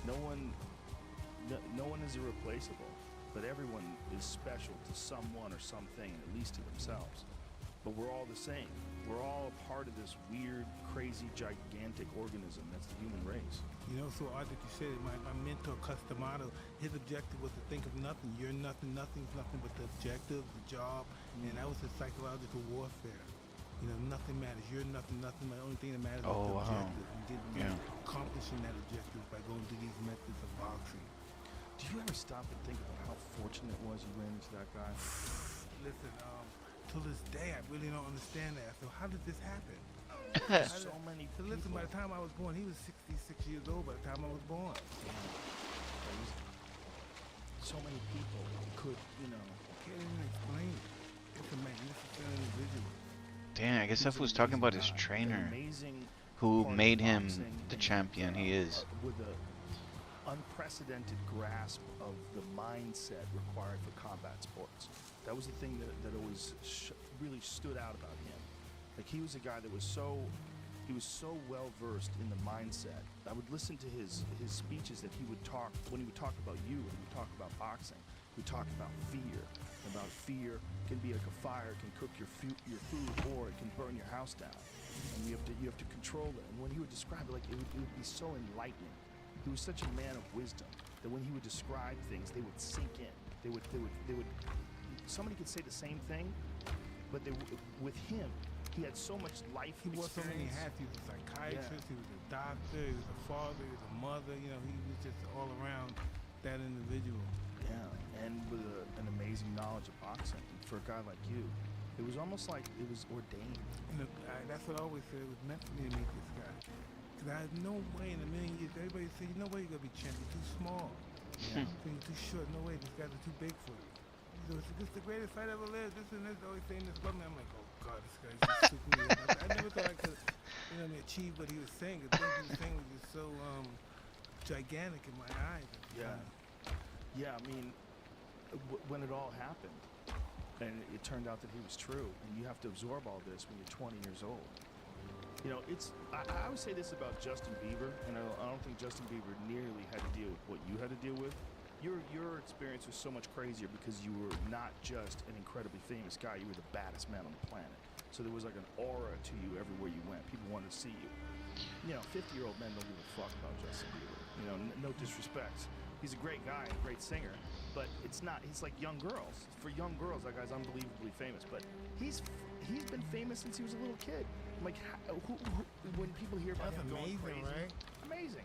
No one is irreplaceable, but everyone is special to someone or something, at least to themselves. But we're all the same. We're all a part of this weird, crazy, gigantic organism that's the human race. You know, so odd that you said it. My mentor, Customato, his objective was to think of nothing. You're nothing, nothing's nothing but the objective, the job, and that was his psychological warfare. You know, nothing matters. You're nothing, nothing. The only thing that matters is the objective. And accomplishing that objective by going through these methods of boxing. Do you ever stop and think about how fortunate it was you ran into that guy? Listen, to this day, I really don't understand that. So how did this happen? So many people. Listen, by the time I was born, he was 66 years old by the time I was born. So many people could, Can't even explain it. It's a magnificent individual. Damn, I guess that was talking about his trainer, who made him the champion he is. With an unprecedented grasp of the mindset required for combat sports. That was the thing that always really stood out about him. Like, he was a guy that was so He was so well versed in the mindset. I would listen to his speeches that he would talk when he would talk about you, when he would talk about boxing. He would talk about fear. About fear can be like a fire, can cook your food, or it can burn your house down. And you have to control it. And when he would describe it, like it would be so enlightening. He was such a man of wisdom that when he would describe things, they would sink in. They would. Somebody could say the same thing, but with him, he had so much life He wore so many experience. hats. He was a psychiatrist, he was a doctor, he was a father, he was a mother. You know, he was just all around that individual. Yeah, and with an amazing knowledge of boxing. For a guy like you, it was almost like it was ordained. And that's what I always said. It was meant for me to meet this guy. Because I had no way in a million years. Everybody said, "No way you're gonna be champion. You're too small. Yeah. You're too short. No way. These guys are too big for you." So it's the greatest fight ever lived. This and this. Always saying this about me. I'm like, oh God, this guy's just super me. I never thought I could, achieve what he was saying. The things he was saying was just so gigantic in my eyes. At the Yeah. time. Yeah, I mean, when it all happened, and it turned out that he was true, and you have to absorb all this when you're 20 years old. You know, I would say this about Justin Bieber, and I don't think Justin Bieber nearly had to deal with what you had to deal with. Your experience was so much crazier because you were not just an incredibly famous guy, you were the baddest man on the planet. So there was like an aura to you everywhere you went. People wanted to see you. You know, 50-year-old men don't give a fuck about Justin Bieber. You know, no disrespect. He's a great guy, a great singer, but it's like young girls. For young girls, that guy's unbelievably famous. But he's been famous since he was a little kid. I'm like, when people hear about That's him going amazing, crazy, right? amazing.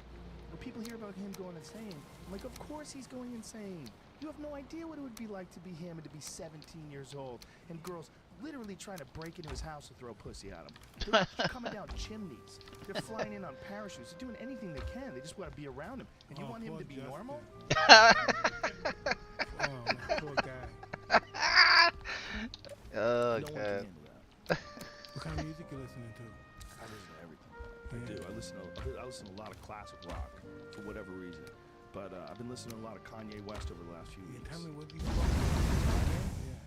When people hear about him going insane, I'm like, of course he's going insane. You have no idea what it would be like to be him and to be 17 years old, and girls literally trying to break into his house to throw pussy at him. They're coming down chimneys. They're flying in on parachutes. They're doing anything they can. They just want to be around him. And you Oh, want him poor to be Justin. normal? Oh, my poor guy. Oh No one can God. handle that. What kind of music you listening to? I listen to everything. I Yeah. do. I listen to a lot of classic rock for whatever reason. But I've been listening to a lot of Kanye West over the last few Yeah, weeks. tell me what you talking about. Yeah.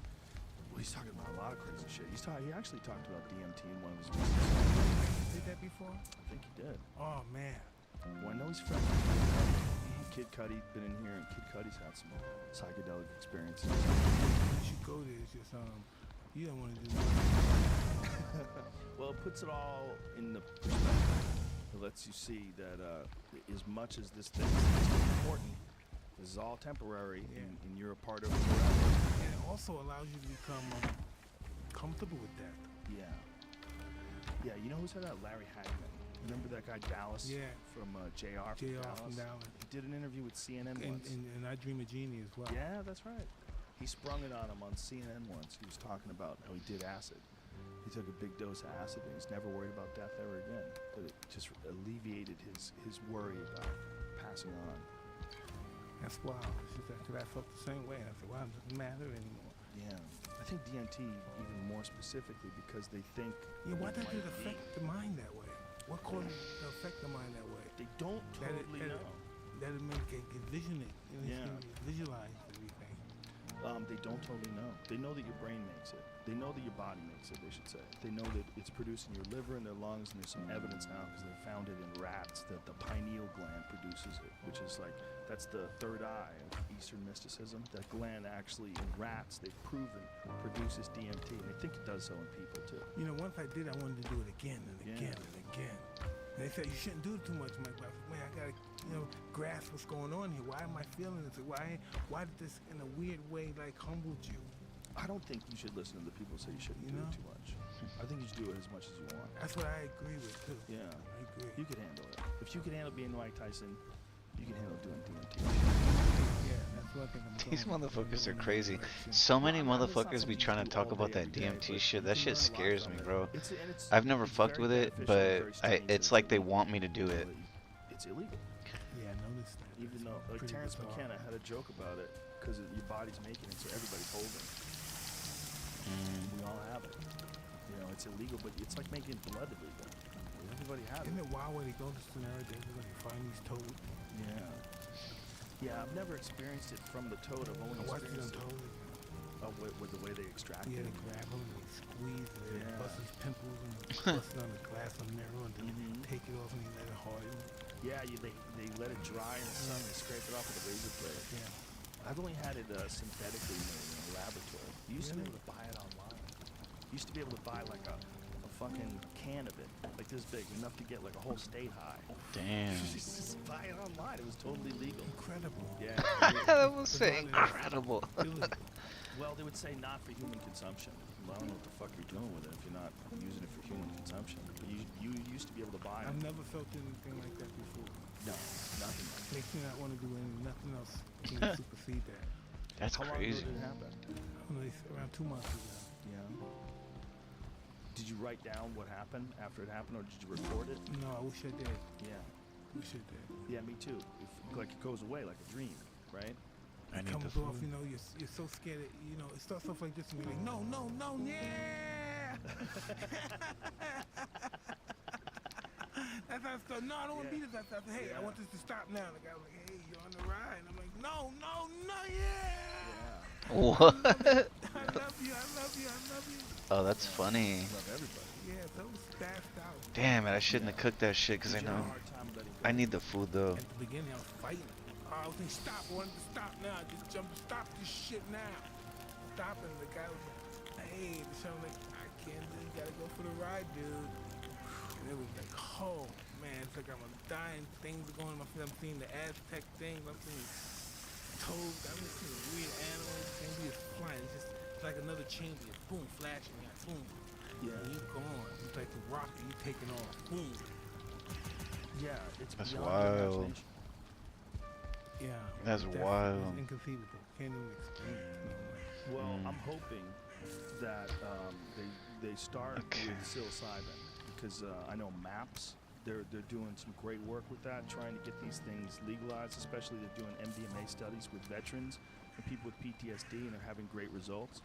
Well, he's talking about a lot of crazy shit. He actually talked about DMT in one of his music. You did that before? I think he did. Oh man. Well, I know he's friends with Kid Cudi. Been in here, and Kid Cudi's had some psychedelic experiences. You should go there. It's just you don't want to do that. Well, it puts it all in the perspective. It lets you see that as much as this thing is important, this is all temporary, Yeah. and you're a part of it forever. And it also allows you to become comfortable with that. Yeah. Yeah, you know who said that? Larry Hagman. Remember that guy Dallas? Yeah. From JR from JR Dallas? from Dallas. He did an interview with CNN And, once. and I Dream of Genie as well. Yeah, that's right. He sprung it on him on CNN once. He was talking about how he did acid. He took a big dose of acid and he's never worried about death ever again. That it just alleviated his worry about passing on. That's wild. It's just that, 'cause I felt the same way. I said, wow, it doesn't matter anymore. Yeah. I think DMT even more specifically because they think Yeah, why does might it be- affect the mind that way? What causes it to affect the mind that way? They don't That it- totally that it- know. That it make it vision it. You know, Yeah. you can visualize everything. They don't totally know. They know that your brain makes it. They know that your body makes it, they should say. They know that it's produced in your liver and their lungs, and there's some evidence now because they found it in rats that the pineal gland produces it, which is like, that's the third eye of Eastern mysticism. That gland actually, in rats, they've proven, produces DMT, and they think it does so in people too. You know, once I did, I wanted to do it again and Yeah. again and again. And they said, you shouldn't do it too much, Mike. But I said, man, I gotta, grasp what's going on here. Why am I feeling this? Why did this, in a weird way, like, humbled you? I don't think you should listen to the people who say you shouldn't You do know? it too much. I think you should do it as much as you want. That's what I agree with, too. Yeah. I agree. You could handle it. If you could handle being Mike Tyson, you can handle doing DMT. Yeah, that's what I think I'm These going. motherfuckers are in that crazy. direction. So many Well, it's not motherfuckers be something you trying to do talk all about day, that every day, DMT but shit. you That can shit learn a lot scares from me, it. bro. It's I've never fucked very with it, beneficial and but very stimulating, it's like they illegal. want me to do it. It's illegal. Yeah, I noticed that. Even That's though, like pretty Terrence bizarre. McKenna had a joke about it because your body's making it, so everybody's holding. We all have it. You know, it's illegal, but it's like making blood illegal. Everybody has it. Isn't it wild when they go to Sonora Desert when they find these toads? Yeah. Yeah, I've never experienced it from the toad. I've only I watched it on experienced it toads. with the way they extract Yeah, it. they grab them and they squeeze and they Yeah. bust his pimples and busting on the glass. glass or mirror and then take it off and you let it harden. Yeah, they let it dry in the sun. They scrape it off with a razor blade. Yeah. I've only had it synthetically made in a laboratory. You used to be able to buy it online. You used to be able to buy like a fucking can of it, like this big, enough to get like a whole state high. Damn. Just buy it online. It was totally legal. Incredible. Yeah. That was so incredible. Well, they would say not for human consumption. Well, I don't know what the fuck you're doing with it if you're not using it for human consumption. But you used to be able to buy it. I've never felt anything like that before. No, nothing. Makes me not want to do nothing else to supersede that. That's How crazy. long ago did it happen? Around 2 months ago. Yeah. Did you write down what happened after it happened, or did you record it? No, I wish I did. Yeah. Wish I did. Yeah, me too. Like it goes away like a dream, right? I It need comes the off, food. you're so scared that, it starts off like this and you're like, no, yeah! That's how it starts. No, I don't want to be this. That's hey, I want this to stop now. The guy was like, hey, you're on the ride. And I'm like, no, yeah! What? I love you. Oh, that's funny. Love everybody. Yeah, so it was spazzed out. Damn it, I shouldn't have cooked that shit because I Did you have know a hard time letting go? I need the food though. At the beginning, I was fighting. I was saying, stop. I wanted to stop now. Just jump. Stop this shit now. Stop. And the guy was like, hey, so I'm like, I can't do it. You gotta go for the ride, dude. And it was like, oh, man. It's like I'm dying. Things are going on my feet. I'm seeing the Aztec things. I'm seeing toads. I'm seeing weird animals. Things is flying. It's just like another chamber. Boom, flashing. Boom. Yeah. And you're gone. It's like the rocket. You taking off. Boom. Yeah, it's That's beyond your wild. imagination. Yeah. That's definitely. wild. It's inconceivable. Can't even explain it. Well, I'm hoping that they start Okay. with psilocybin because I know MAPS. They're doing some great work with that, trying to get these things legalized. Especially they're doing MDMA studies with veterans and people with PTSD, and they're having great results.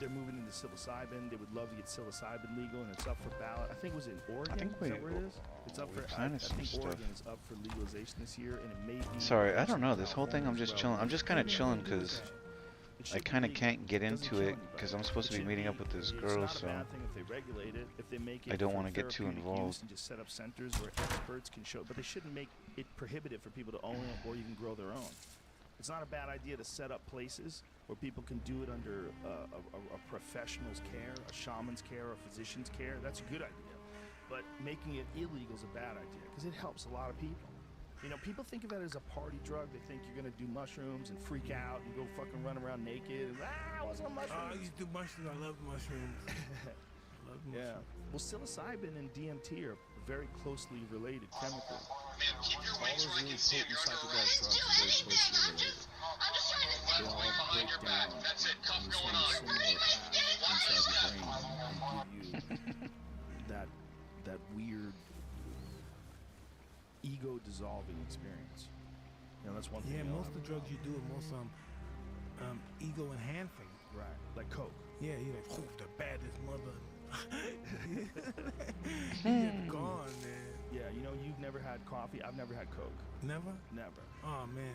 They're moving into psilocybin. They would love to get psilocybin legal, and it's up for ballot. I think it was in Oregon. think Is we- that where it is? It's up we for. I planted some think stuff. Oregon is up for legalization this year, and it may be. Sorry, I don't know. This whole thing, I'm just chilling. I'm just kind of chilling because It I should be kind of legal. can't get Doesn't into kill it anybody. because I'm supposed It to be should meeting up with this it's girl, not so a bad thing if they regulate it, if they make it I don't for wanna get too therapeutic involved. use and just set up centers where experts can show, but they shouldn't make it prohibitive for people to own it or even grow their own. It's not a bad idea to set up places where people can do it under a professional's care, a shaman's care, or a physician's care. That's a good idea. But making it illegal is a bad idea because it helps a lot of people. People think of it as a party drug. They think you're gonna do mushrooms and freak out and go fucking run around naked. And, I was on I mushrooms. used to do mushrooms. I love mushrooms. I love Yeah. mushrooms. Well, psilocybin and DMT are very closely related chemicals. Keep your All wings those where I really can see 'em. potent You're like, psychedelic drugs are very closely related. I'm just trying to They let all one behind break your back. down That's it. Cuff in the going same on. similar path inside your brain and give you that weird ego-dissolving experience. That's one thing. Yeah, most of the drugs you do are most ego enhancing. Right, like coke. Yeah, you're like, oh, the baddest mother. You're gone, man. Yeah, you've never had coffee. I've never had coke. Never? Never. Oh man.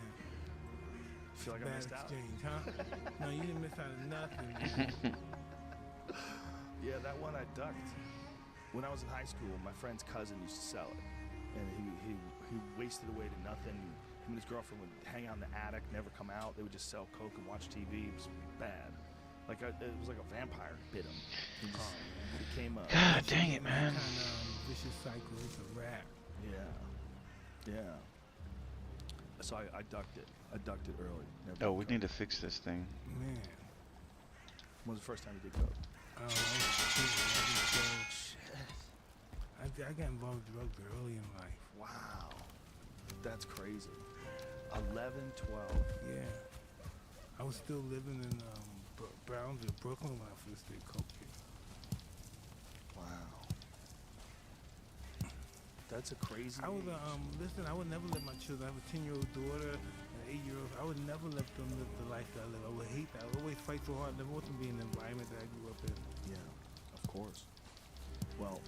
Feel like I Bad missed out. exchange, huh? No, you didn't miss out on nothing, man. Yeah, that one I ducked. When I was in high school, my friend's cousin used to sell it, and he wasted away to nothing. Him and his girlfriend would hang out in the attic, never come out. They would just sell coke and watch TV. It was bad. It was like a vampire bit him. He just became a. God dang it, man. That kind of vicious cycle. It's a wrap. Yeah. So I ducked it. I ducked it early. Never Oh, did we coke. need to fix this thing. Man. When was the first time you did coke? I got involved with drugs early in life. Wow. That's crazy. 11, 12. Yeah. I was still living in Brownsville, Brooklyn when I first did coke. Wow. That's a crazy. I was age. listen. I would never let my children. I have a 10-year-old daughter and an 8-year-old. I would never let them live the life that I live. I would hate that. I would always fight so hard. I never want to be in the environment that I grew up in. Yeah, of course. Well,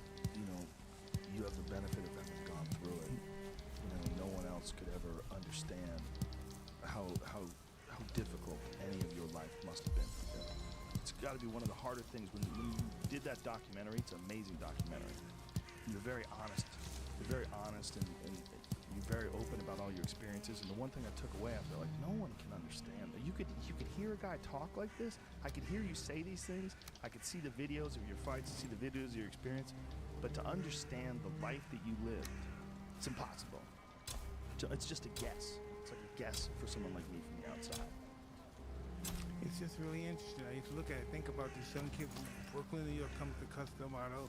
you have the benefit of having gone through it. No one else could ever understand how difficult any of your life must have been. It's got to be one of the harder things when you did that documentary. It's an amazing documentary. very honest. You're very honest, and you're very open about all your experiences. And the one thing I took away, I feel like no one can understand. You could hear a guy talk like this. I could hear you say these things. I could see the videos of your fights, see the videos of your experience. But to understand the life that you lived, it's impossible. It's just a guess. It's like a guess for someone like me from the outside. It's just really interesting. I used to look at it, think about this young kid from Brooklyn, New York, comes to Custom Auto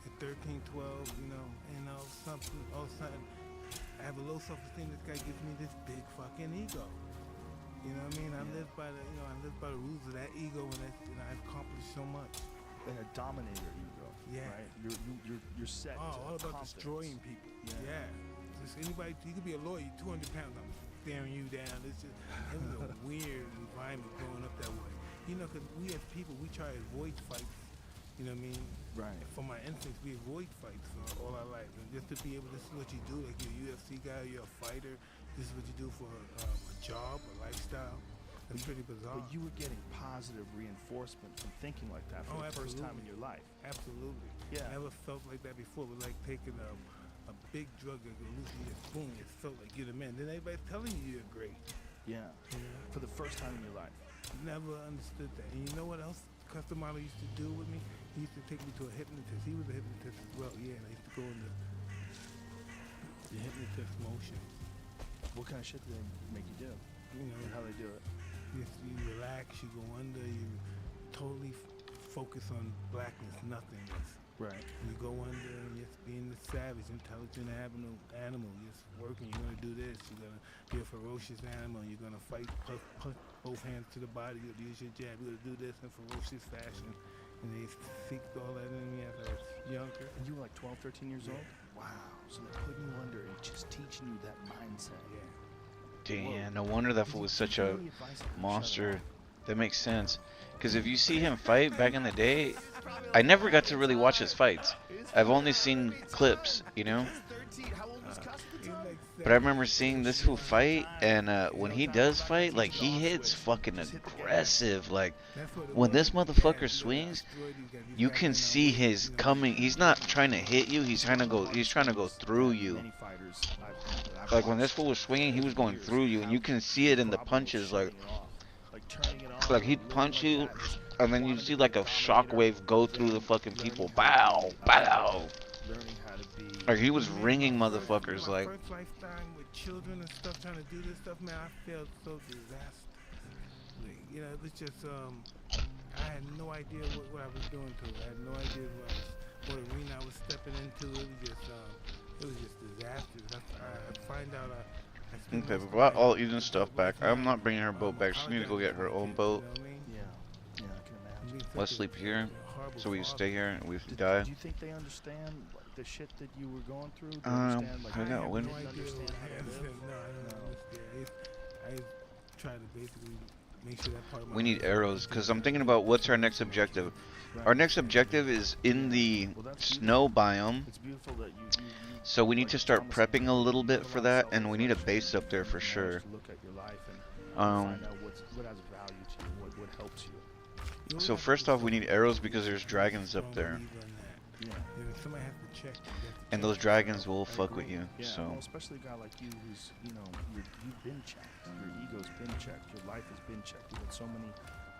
at 13, 12, you know, and all of a sudden, I have a low self-esteem. This guy gives me this big fucking ego. You know what I mean? I live by the rules of that ego, and I've accomplished so much. And a dominator ego. Yeah. Right? You're set. Oh, all about confidence. destroying people. Yeah. Just anybody, you could be a lawyer, 200 pounds, I'm staring you down. It was a weird environment growing up that way. You know, because we as people, we try to avoid fights. You know what I mean? Right. For my instance, we avoid fights for all our life. And just to be able, this is what you do, like you're a UFC guy, you're a fighter, this is what you do for a job, a lifestyle. It's pretty bizarre. But you were getting positive reinforcement from thinking like that for the first time in your life. Absolutely. Yeah. I never felt like that before. It was like taking a big drug that goes loosen your boom. It felt like you're the man. Then everybody's telling you you're great. Yeah. You know? For the first time in your life. Never understood that. And you know what else Custom Model used to do with me? He used to take me to a hypnotist. He was a hypnotist as well. Yeah, and I used to go into the hypnotist motion. What kind of shit do they make you do? You know, And how they do it? you relax, you go under, you totally focus on blackness, nothingness. Right. You go under and just being the savage, intelligent animal. You're just working, you're going to do this, you're going to be a ferocious animal, you're going to fight, put both hands to the body, you're going to use your jab, you're going to do this in ferocious fashion. And they seeked all that in me as I was younger. And you were like 12, 13 years old? Wow. So they're putting you under and just teaching you that mindset. Yeah. Damn, no wonder that fool was such a monster. That makes sense. Because if you see him fight back in the day, I never got to really watch his fights. I've only seen clips, you know? But I remember seeing this fool fight, and when he does fight, like, he hits fucking aggressive. Like, when this motherfucker swings, you can see his coming. He's not trying to hit you, he's trying to go through you. Like, when this fool was swinging, he was going through you, and you can see it in the punches. Like he'd punch you, and then you see like a shockwave go through the fucking people. Bow, bow. Like, he was ringing motherfuckers. Like, My first lifetime with children and stuff, trying to do this stuff, man, I felt so disaster. You know, it was just, I had no idea what I was doing to it. I had no idea what arena I was stepping into. It was just disastrous. I find out okay, but brought all Eden's stuff back. I'm not bringing her boat back. She needs to go get her own boat. Yeah, I can imagine. Let's sleep here, so we can stay here and we die. Do you think they understand like, the shit that you were going through? Do they I understand, like, don't know. you When- didn't understand how to live? No, I don't understand. I try to basically make sure that part of my We need life- arrows, because I'm thinking about what's our next objective. Our next objective is in the snow biome, It's beautiful that you so we need to start prepping a little bit for that, and we need a base up there for sure. look at your life and Um, find out what has value to you, what helps you. You So always first have off, to we need arrows because there's dragons up strong there, believer in that. Yeah. You know, somebody has to check. and those dragons will fuck with you. Yeah, So well, especially a guy like you who's, you've been checked. Your ego's been checked. Your life has been checked. You've had so many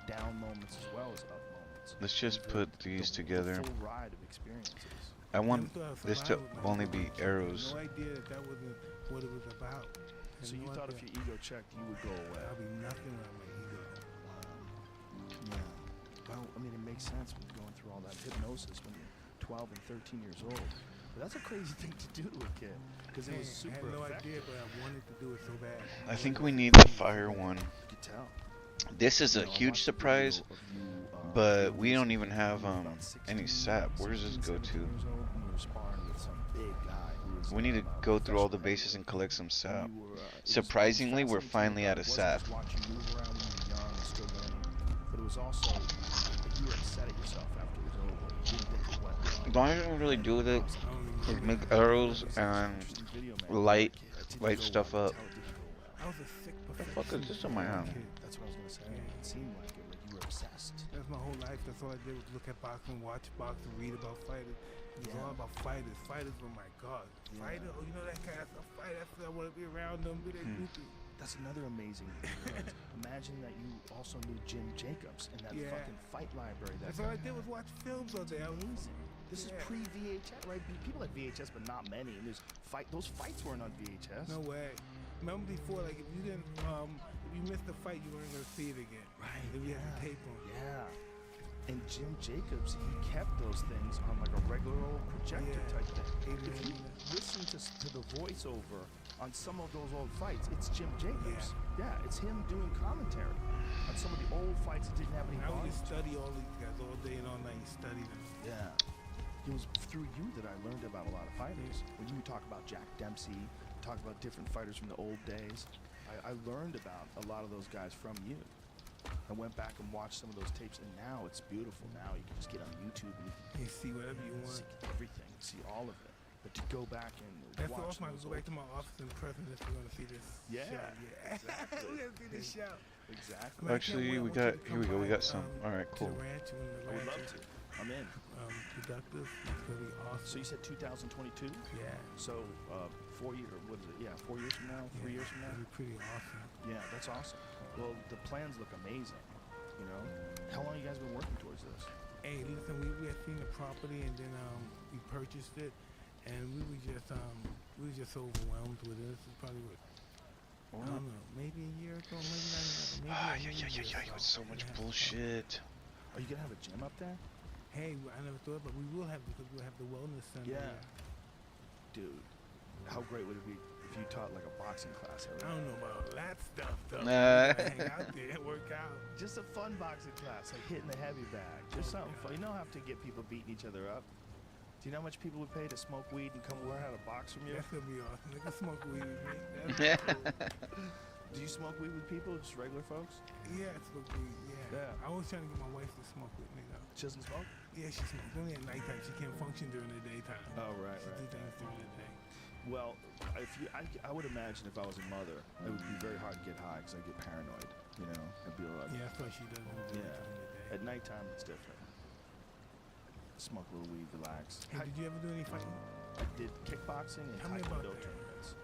down moments as well as up moments. let's just You've put lived these the together. full ride of experiences. I want this to only be arrows. No idea that wasn't what it was about. Had So you no thought if idea. your ego checked, you would go away. I'll be nothing without my ego. Yeah. Well, I mean, it makes sense when you're going through all that hypnosis when you're 12 and 13 years old. But that's a crazy thing to do to a kid because it was I super had no effective. idea, but I wanted to do it so bad. I think we need the fire one. You could tell. This is You a know, I huge watched a surprise, video of you, but we doing don't this even when have you were about 16, any sap. Where does this go 17 to? years old, and you were sparring with some big guy who was, We need to a go through all the professional bases and collect some heavyweight. sap. And you were, it was Surprisingly, we're fascinating to me finally about out of it wasn't sap. just watching you move around when you were young and still learning, but it was also that you were upset at yourself after it was over. You didn't think it went well. The only thing we really do with it I don't is even make remember. arrows and Interesting video, man. light It didn't light go stuff well. up. Tell it didn't go well. I was a sick the fuck is this on my hand? That's what I was gonna say. It seemed like you were obsessed. That's my whole life. That's all I did was look at boxing, watch boxing, read about fighting. It's Yeah. all about fighters. Fighters, oh my God. Yeah. Fighter, oh, you know that guy, that's a fighter. I want to be around them, be that groupie. That's another amazing thing. Imagine that you also knew Jim Jacobs and that Yeah. fucking fight library. That's all I did was watch films all day. I was amazing. This Yeah. is pre-VHS, right? People had VHS, but not many. And those fights weren't on VHS. No way. Remember before, like if you didn't, if you missed the fight, you weren't gonna see it again. Right. If you had to tape them. Yeah. And Jim Jacobs, he kept those things on like a regular old projector Yeah. type thing. Amen. If you listen to the voiceover on some of those old fights, it's Jim Jacobs. Yeah, it's him doing commentary on some of the old fights that didn't have any I would volume. just study all these guys all day and all night. You study them. Yeah. It was through you that I learned about a lot of fighters. When you talk about Jack Dempsey, talk about different fighters from the old days, I learned about a lot of those guys from you. I went back and watched some of those tapes, and now it's beautiful. Now you can just get on YouTube and You see whatever you want. see everything, see all of it. But to go back and That's watch awesome. I those go back to my office in prison if we're gonna see this. Yeah, show. Yeah. exactly. We're gonna see this show. Exactly. Man, I can't Actually, wait. I we want you got to here we come go. We by, got some. All right, to cool. the ranch when the I would ranch love is, to. I'm in. productive. It's gonna be awesome. So you said 2022? Yeah. So 4 years, what is it? Yeah, 4 years from now, 3 years from now? It'll be pretty awesome. Yeah, that's awesome. Well, the plans look amazing. You know, how long you guys been working towards this? Hey, listen, we had seen the property and then we purchased it, and we were just overwhelmed with it. This is probably what, I don't know, maybe a year ago, maybe not even, maybe Ah, a yeah, year yeah. ago. It's so much Yeah. bullshit. Are you gonna have a gym up there? Hey, I never thought, but we will have because we'll have the wellness center. Yeah. there. Dude, how great would it be if you taught like a boxing class? I don't know about all that stuff though. Nah. We gotta hang out there and work out. Just a fun boxing class, like hitting the heavy bag. Just Oh, something God. fun. You don't have to get people beating each other up. Do you know how much people would pay to smoke weed and come learn how to box from you? That's gonna be awesome. They can smoke weed with me. Yeah. That's cool. Do you smoke weed with people, just regular folks? Yeah, I smoke weed. Yeah. Yeah. I was trying to get my wife to smoke with me though. She doesn't smoke? Yeah, she smokes only at nighttime. She can't function during the daytime. Oh, right, She do things during the day. Well, I would imagine if I was a mother, it would be very hard to get high because I get paranoid. You know, I'd be like, Yeah, that's why she doesn't do it Yeah. during the day. at nighttime it's different. Smoke a little weed, relax. Hey, did you ever do any fighting? I did kickboxing and Tell me about taekwondo that. tournaments.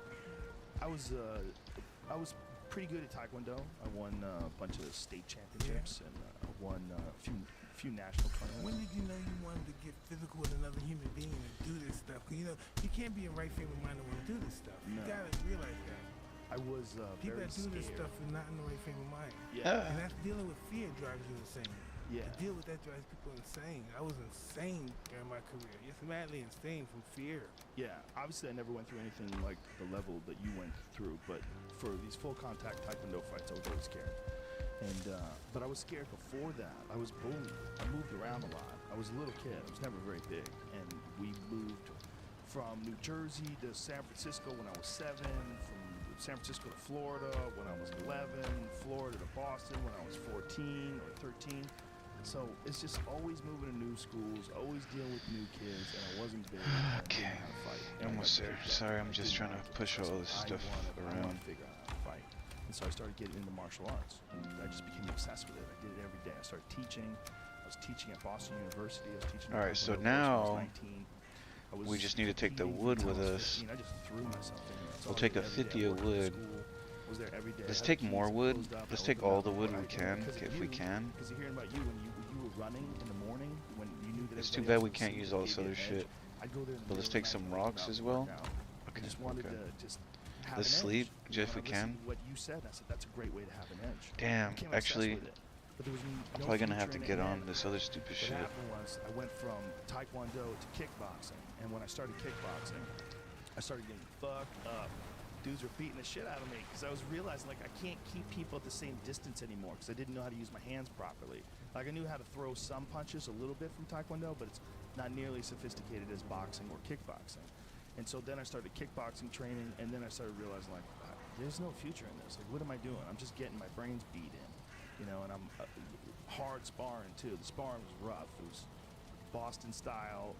I was pretty good at taekwondo. I won a bunch of state championships and won a few national tournaments. When did you know you wanted to get physical with another human being and do this stuff? 'Cause, you know, you can't be in right frame of mind and want to do this stuff. You No. gotta realize that. I was People very that do this scared. stuff are not in the right frame of mind. Yeah, And that's dealing with fear drives you insane. yeah. To deal with that drives people insane. I was insane during my career. Just madly insane from fear. Yeah, obviously I never went through anything like the level that you went through, but for these full contact taekwondo fights, I was always scared. And but I was scared before that. I was bullied. I moved around a lot. I was a little kid. I was never very big, and we moved from New Jersey to San Francisco when I was 7, from San Francisco to Florida when I was 11, Florida to Boston when I was 14 or 13. So it's just always moving to new schools, always dealing with new kids, and I wasn't big. And I didn't know how to fight. And I Almost got there. very bad. Sorry, I I'm just didn't trying like to it. push all So this I stuff wanted around. to figure out how to fight. And so I started getting into martial arts. And I just became obsessed with it. I did it every day. I started teaching. I was teaching at Boston University. I was teaching. All right, so Taekwondo course when I was now 19. I was we just need to take the competing wood until with I was us. 15. I just threw myself in there. That's We'll all I take did a every day. 50 I of worked at wood. school. Was there every day. Let's I had take keys more that wood. closed up. Let's I take opened all up the wood when we I- can, because of if you, we can. Because hearing about you when you were running in the morning when you knew that It's too everybody bad else we was can't asleep use and all gave this you other an shit. edge, I'd go there in the But let's middle take of the some night and rocks work as out, well. work out. I Okay, just wanted okay. to just have Let's an edge. sleep, You just know, if we I listened can. to what you said. I said that's a great way to have an edge. Damn, Became obsessed actually, with it. But there was I'm no probably gonna have future to in it. get And on then this other stupid what shit. happened was I went from taekwondo to kickboxing, and when I started kickboxing, I started getting fucked up. Dudes were beating the shit out of me because I was realizing like I can't keep people at the same distance anymore because I didn't know how to use my hands properly. Like I knew how to throw some punches a little bit from taekwondo, but it's not nearly sophisticated as boxing or kickboxing. And so then I started kickboxing training, and then I started realizing like there's no future in this. Like what am I doing? I'm just getting my brains beat in, you know. And I'm hard sparring too. The sparring was rough. It was Boston style.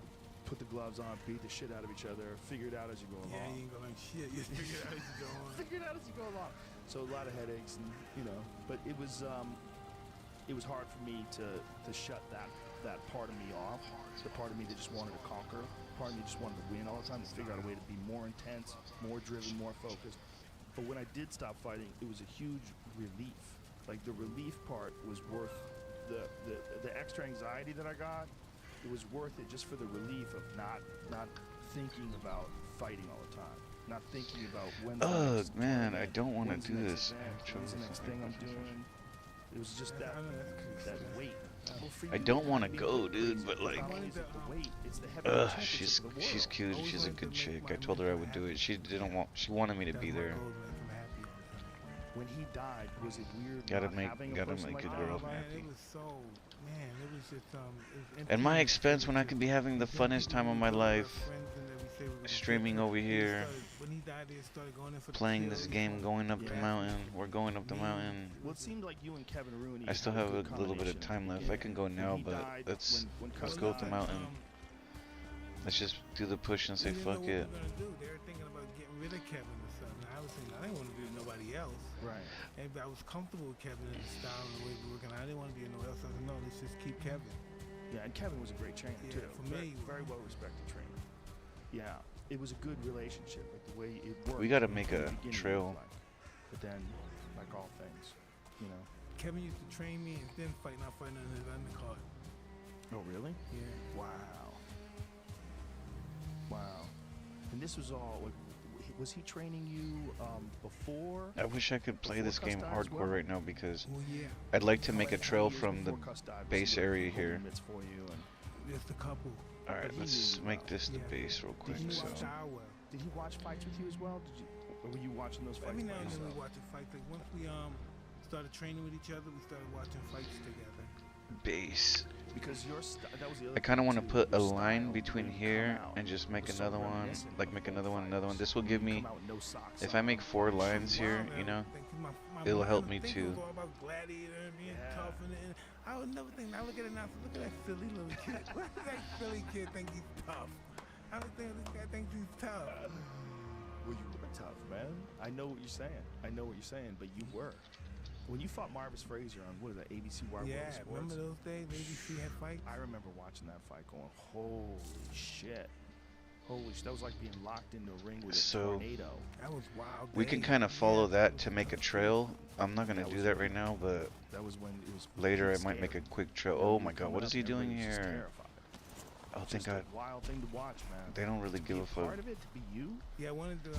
Put the gloves on, beat the shit out of each other, figure it out as you go along. Yeah, you ain't gonna learn shit. You figure it out as you go on. Figure it out as you go along. So a lot of headaches, and you know, but it was hard for me to shut that that part of me off. The part of me that just wanted to conquer, part of me just wanted to win all the time, to figure out a way to be more intense, more driven, more focused. But when I did stop fighting, it was a huge relief. Like the relief part was worth the extra anxiety that I got. It was worth it just for the relief of not thinking about fighting all the time, not thinking about when's the next man, I tournament, don't want when's to the do next this. event, when's the next thing I'm doing. It was just that weight. Well, for I you, don't it want to had be go, really dude, crazy, but because like, not only is it the weight, it's the heavy ugh, championship of the she's world. cute. She's a good chick. I told her I would do it. She didn't want. She wanted me to be there. When he died, was it weird Gotta not make- having gotta a person make like a that? girl Man, happy. it was so, man, it was just, it was At my empty. expense, when I could be having the funnest time of my life, streaming over here, When he died, they started going in for the playing kill. this game, going up the Yeah. mountain. We're going up the mountain. Well, it seemed like you and Kevin Rooney. I still had have a good little bit of combination time at the left. I can go beginning. now, When he but died, let's when let's Cus go up the died, mountain. Let's just do the push and say we didn't know fuck what it. we were gonna do. They were thinking about getting rid of Kevin or something. I was saying I didn't want to be with nobody else. Right. And I was comfortable with Kevin and the style and the way we were working. I didn't want to be with nobody else. I said, no, let's just keep Kevin. Yeah, and Kevin was a great trainer Yeah, too. for very, me- very well respected trainer. Yeah, it was a good relationship. Like the way it worked. We gotta from make the a beginning, trail. But then, like all things, you know. Kevin used to train me and then fight, not fighting on his undercard. Oh really? Yeah. Wow. Wow. And this was all like, was he training you before? I wish I could play this game Before Cus died as hardcore well? right now because Well, yeah. I'd like to make a How trail many years from the before Cus died was base he, like, area holding here. mitts for you and Just a couple. Alright, But he let's knew, make this the yeah. base real quick. Did he So watch our well. did he watch fights with you as well? Did you, or were you watching those fights Every by now and then we yourself? watch a fight. Like once we started training with each other, we started watching fights together. base. Because that was the other I kind of thing want to too, put a your line style between when you here come out and just make was so another one, reminiscent like of make old another one, fights. This will give When you me, come out with no socks if I on. make 4 lines here, you know, it'll help me too. too. It was all about gladiator and being Yeah. tough and I would never think. Now look at it now. Look at that silly little kid. What does that silly kid think he's tough? I don't think this guy thinks he's tough. Well, you were tough, man. I know what you're saying. I know what you're saying, but you were. When you fought Marvis Frazier on, what is that, ABC Wild Yeah, World of Sports? remember those days? ABC had fights. I remember watching that fight going, holy shit. Holy shit. That was like being locked into a ring with a So, tornado. That was wild. We can days. kind of follow Yeah, that to make a trail. I'm not gonna That do was that when- right now, but That was when it was later I pretty might make a scary. quick trail. You know, Oh you my god, coming what up is he and doing everybody was just here? terrified. Oh, thank Just god. a wild thing to watch, man. They don't really To give be a fuck. part of it, to be you. Yeah, I wanted to.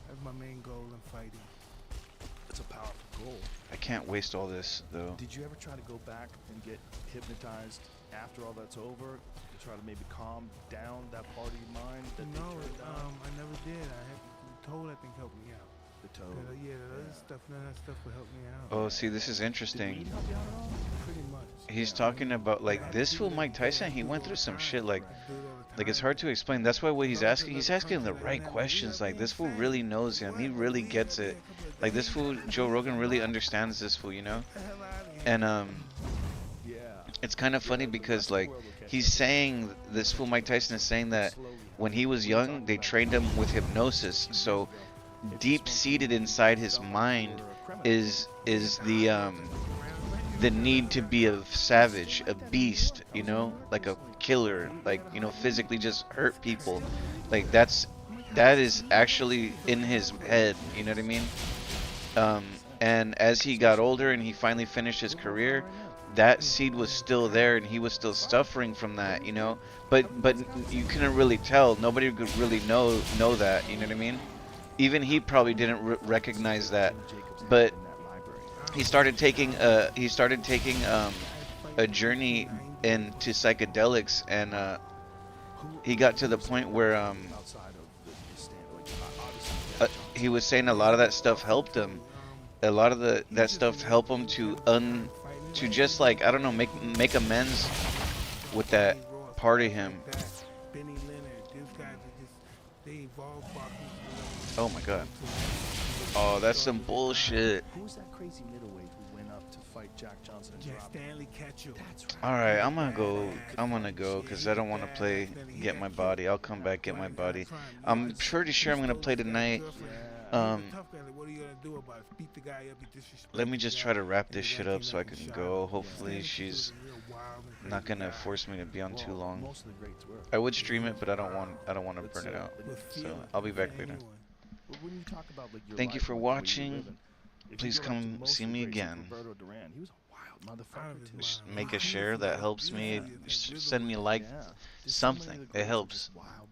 That's my main goal in fighting. It's a powerful goal. I can't waste all this though. Did you ever try to go back and get hypnotized after all that's over to try to maybe calm down that part of your mind that they No, turned on? I never did. I had the toad. I think helped me out. The toad. Yeah, the other stuff, none of that stuff would help me out. Oh, see, this is Did interesting. weed help you out at all? Pretty much. He's Yeah, talking I mean, about like I this do fool that- Mike Tyson. I He do went it through all some the shit time. like I do it all the it's time. hard to explain. That's why what he's Go to asking, he's another asking the country that right never- questions. you Like know this fool what I'm really saying? knows him. He What? really We gets had it. a couple of Like this days. fool Joe Rogan really understands this fool, you know? Get the hell out of here. And Yeah. it's kind of funny Yeah, the because rest of the like world will catch he's up. saying, this fool Mike Tyson is saying that Slowly when he was young they trained him with hypnosis. So deep seated inside his mind is the need to be a savage, a beast, you know, like a killer, like, you know, physically just hurt people. Like that is actually in his head, you know what I mean? And as he got older and he finally finished his career, that seed was still there and he was still suffering from that, you know? But you couldn't really tell. Nobody could really know that, you know what I mean? Even he probably didn't recognize that. But he started taking a journey into psychedelics, and he got to the point where he was saying a lot of that stuff helped him. A lot of that stuff helped him to just like, I don't know, make amends with that part of him. Benny Leonard, these guys are just, they evolved boxing. Oh my god. Oh, that's some bullshit. Who was that crazy middleweight who went up to fight Jack Johnson and Yeah, dropped him? Stanley Ketchum. That's right. All right, I'm gonna go because I don't want to play get my body. I'll come back, get my body. I'm pretty sure I'm gonna play tonight. Yeah. He's Um, a tough guy. Like, what are you gonna do about it? Beat the guy up, he disrespected let me the just guy, try to wrap and this the guy shit up came so I back and can shot go. him. Hopefully Stanley Tucci was she's a real wild and not crazy gonna guy. force me to be on too Well, long. most of the greats were. I would stream it, but I don't want to But burn it out. With So feeling I'll be for back later. anyone. But when you talk about like your Thank you life for and, like, the way watching. you're living, if Please you go, like, to come most see of the me greats, like again. Roberto Duran, he was a wild Out of motherfucker his too. mind. Make He's a share. beautiful, That helps me. beautifully Send me a like. Yeah. Just so many Something. of the It greats are helps. just wild.